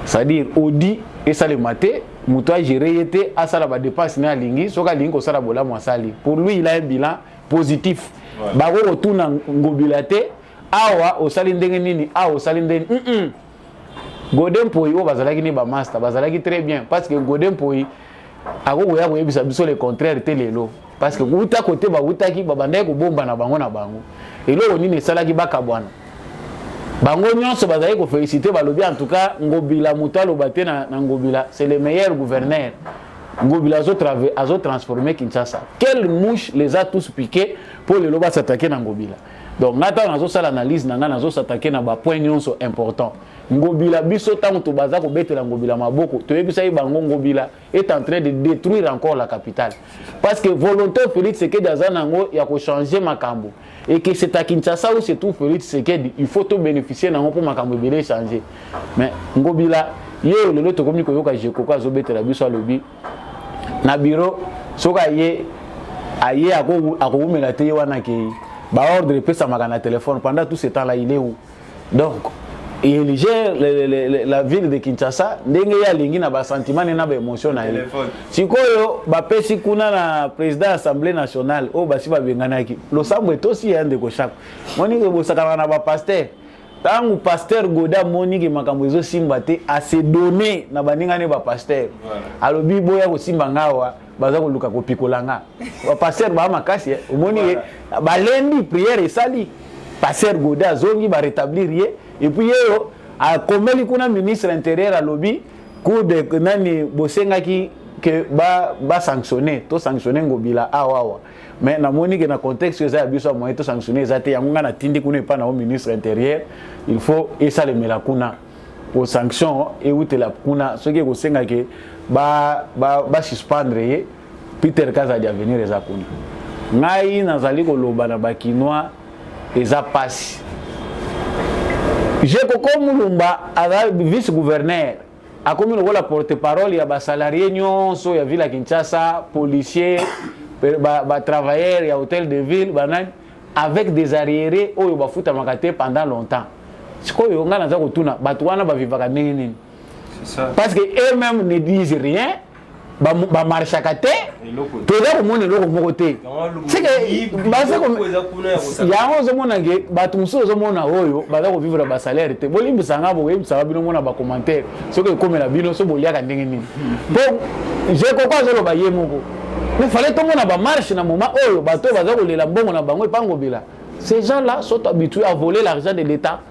C'est-à-dire Odi et Salemate, Moutoua géré était à ça la dépasse na lingi, soka lingi ko sala bola mwasali. Pour lui, il a un bilan positif. Bako retourne Ngobila te, awa au salindenge nini, awa au salindenge Godem Poyi o bazalaki ni ba master, bazalaki très bien parce que Godem Poyi ako koya ko yebisa biso le contraire te lelo parce que uta côté ba utaki ba bandai ko bomba na bango. Et là on ni salaki baka bwana. bango nyonso bazali ko féliciter balobi en tout cas Ngobila Mutalo Baté na Ngobila c'est le meilleur gouverneur. Ngobila azo transformer Kinshasa. Quelle mouche les a tous piqués pour le loba s'attaquer na Ngobila. Donc nata nazo sala analyse na ngana nazo s'attaquer na ba point nyonso important. Ngobila biso tango to baza ko betela Ngobila maboko to yebisa yi bango Ngobila est en train de détruire encore la capitale. Parce que volonté Félix Tshisekedi azanango ya ko changer makambo. Et que c'est à Kinshasa où c'est tout Félix Tshisekedi, il faut tout bénéficier dans pour makambo belé changer. Mais Ngobila yo le to communique yoka jeko ko azobetela biso alobi na bureau soka ye aye akoumela te wana ke ba ordre pesa makana téléphone pendant tout ce temps là il est où? Donc il gère la ville de Kinshasa ndenge ya lingi na ba sentiment na ba émotion na ye sikoyo ba pesi kuna na président assemblée nationale o basi ba benganaki lo sambo etosi yande ko chaque moni ko bosaka na ba pasteur tangu pasteur Goda moni ke makambo ezo simba te a se donner na baninga ne ba pasteur alobi boya ko simba ngawa baza ko luka ko pikolanga ba pasteur ba makasi moni ba lendi prière esali pasteur Goda zongi ba rétablir ye et puis yo a komeli kuna ministre intérieur alobi coup de nani bosenga ki que ba sanctionner to sanctionner Ngobila awawa mais na moni que na contexte ça biso moyen to sanctionner ça te yango na tindi kuna pa na au ministre intérieur il faut esa le mela kuna pour sanction et ou te la kuna ce qui ko senga ke ba suspendre ye Peter Kaza dia venir eza kuna ngai nazali ko loba na ba kinois eza passe j'ai ko mulumba ala vice gouverneur a comme le porte-parole ya ba salarié nyonso ya ville ya Kinshasa policier ba travailleurs ya hôtel de ville banan avec des arriérés oyo ba futa makate pendant longtemps sikoyo nga naza kotuna batu wana ba vivaka nini c'est ça parce que eux mêmes ne disent rien ba marcha kate to za ko mona loko moko te c'est que basa ko ya ozo mona ke batu muso ozo mona oyo baza ko vivre ba salaire te bolimbisa ngabo ko yebisa bino mona ba commentaire soko komela bino so boliaka ndenge nini bon je ko kwa zo ba yemoko mais fallait tout mona ba marche na moment oyo bato baza ko lela mbongo na bango epango bila ces gens là sont habitués à voler l'argent de l'état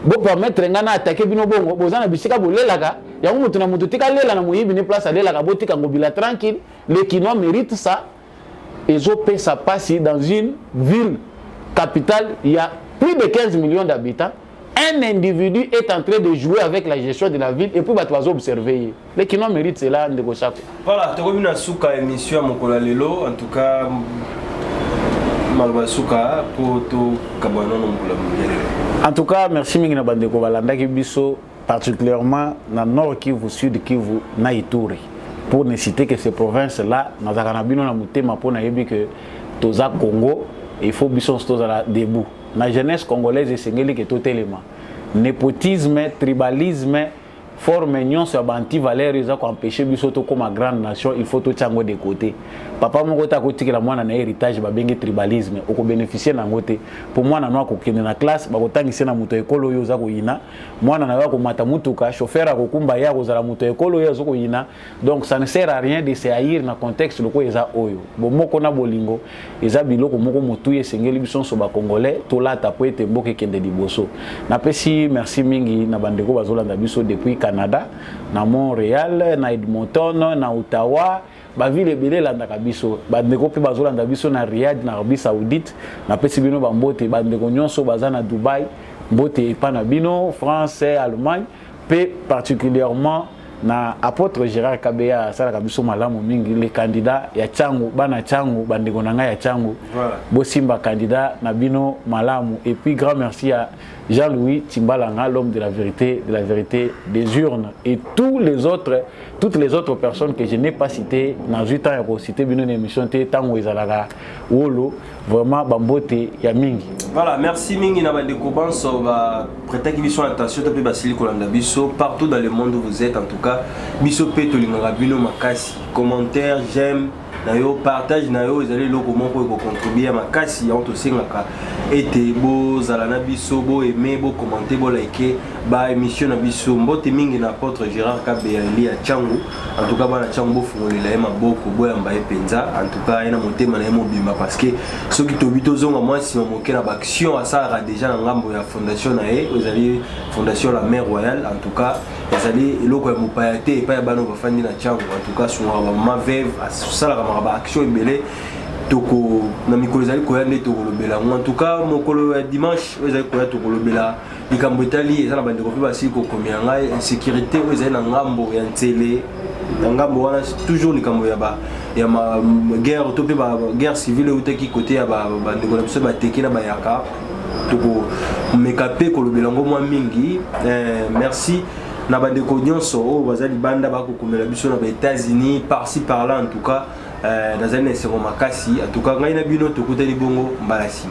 bo permettre ngana attaquer bino bongo bozana bisika bolelaka yango mutu na mutu tika lela na muyibi ni place alela ka botika Ngobila tranquille les Kinois méritent ça et zo pesa passer dans une ville capitale il y a plus de 15 millions d'habitants un individu est en train de jouer avec la gestion de la ville et puis bato observer les Kinois méritent cela ndeko chaque voilà to komina suka émission mokola lelo en tout cas malwasuka pour to kabano no mokola mungere. En tout cas, merci mingi na bandeko balanda ki biso particulièrement na Nord Kivu, Sud Kivu, na Ituri. Pour ne citer que ces provinces-là, na zakanabino na mutema pour na yebi que toza Congo, il faut biso toza la debout. La jeunesse congolaise esengeli que tout élément. Népotisme, tribalisme, forme nyonso ya anti-valeur eza ko empêcher biso to comme grande nation, il faut tout tsango de côté. Papa moko ta kotikela mwana na héritage ba bengi tribalisme, oko bénéficier na ngote. Pour mwana na ko kende na classe ba kotangisa na muto ekolo yo za ko yina, mwana na ko mata mutuka chauffeur akokumba ya ko zala muto ekolo yo za ko yina. Donc ça ne sert à rien de se haïr na contexte loko eza oyo. Bomoko na bolingo eza biloko moko mutuye sengeli biso so ba congolais to lata po ete mboke kende liboso. Na pesi merci mingi na bandeko bazolanda biso depuis Canada, na Montréal, na Edmonton, na Ottawa, ba ville ebele landaka biso. Bandeko pe bazolanda biso na Riyad na Arabie Saoudite, na pesi bino ba mbote bandeko nyonso baza na Dubaï, mbote epa na bino, France, Allemagne, pe particulièrement na apôtre Gérard Kabeya sala kabiso malamu mingi le candidat ya Tchangu bana Tchangu bandeko nanga ya Tchangu voilà. Bosimba candidat na bino malamu et puis grand merci à Jean-Louis Timbalanga l'homme de la vérité des urnes et toutes les autres personnes que je n'ai pas citées dans 8 ans ya cité bino émission té tango ezalaka wolo vraiment bambote ya mingi voilà merci mingi na bandeko banso ba prêter biso attention to pe basili kolanda biso partout dans le monde où vous êtes en tout cas biso pe to lingaka bino makasi commentaire, j'aime, nayo partage nayo ezali loko moko ko contribuer à ma kasi on to singaka ete bo zala na biso bo aimer bo commenter bo liker ba émission na biso mbote mingi na apôtre Gérard Kabeli ya Changu en tout cas bana Changu bo fungolela ema boko bo ya mbaye penza en tout cas ina motema na emo bima parce que ceux qui tobito zonga moi si on moke na action à ça déjà na ngambo ya fondation na e ezali fondation la mère royale en tout cas ezali eloko ya mopayate epa ya bana bafandi na Changu en tout cas sur ma veuve sala ba action ebele toko na mikolo ezali koya nde tokolobela en tout cas mokolo ya dimanche ezali koya tokolobela likambo etali eza na bandeko mpe basili kokomela ngai insécurité oyo ezali na ngambo ya nzele na ngambo wana toujours likambo ya ma guerre to mpe guerre civile eutaki kote ya bandeko na biso bateke na bayaka tokomeka mpe kolobela yango mwa mingi merci na bandeko nyonso oyo baza libanda bakokomela biso na ba-États-Unis par-ci par-là en tout cas nazali na esengo makasi en tout cas ngai na bino tokutani bongo mbalasi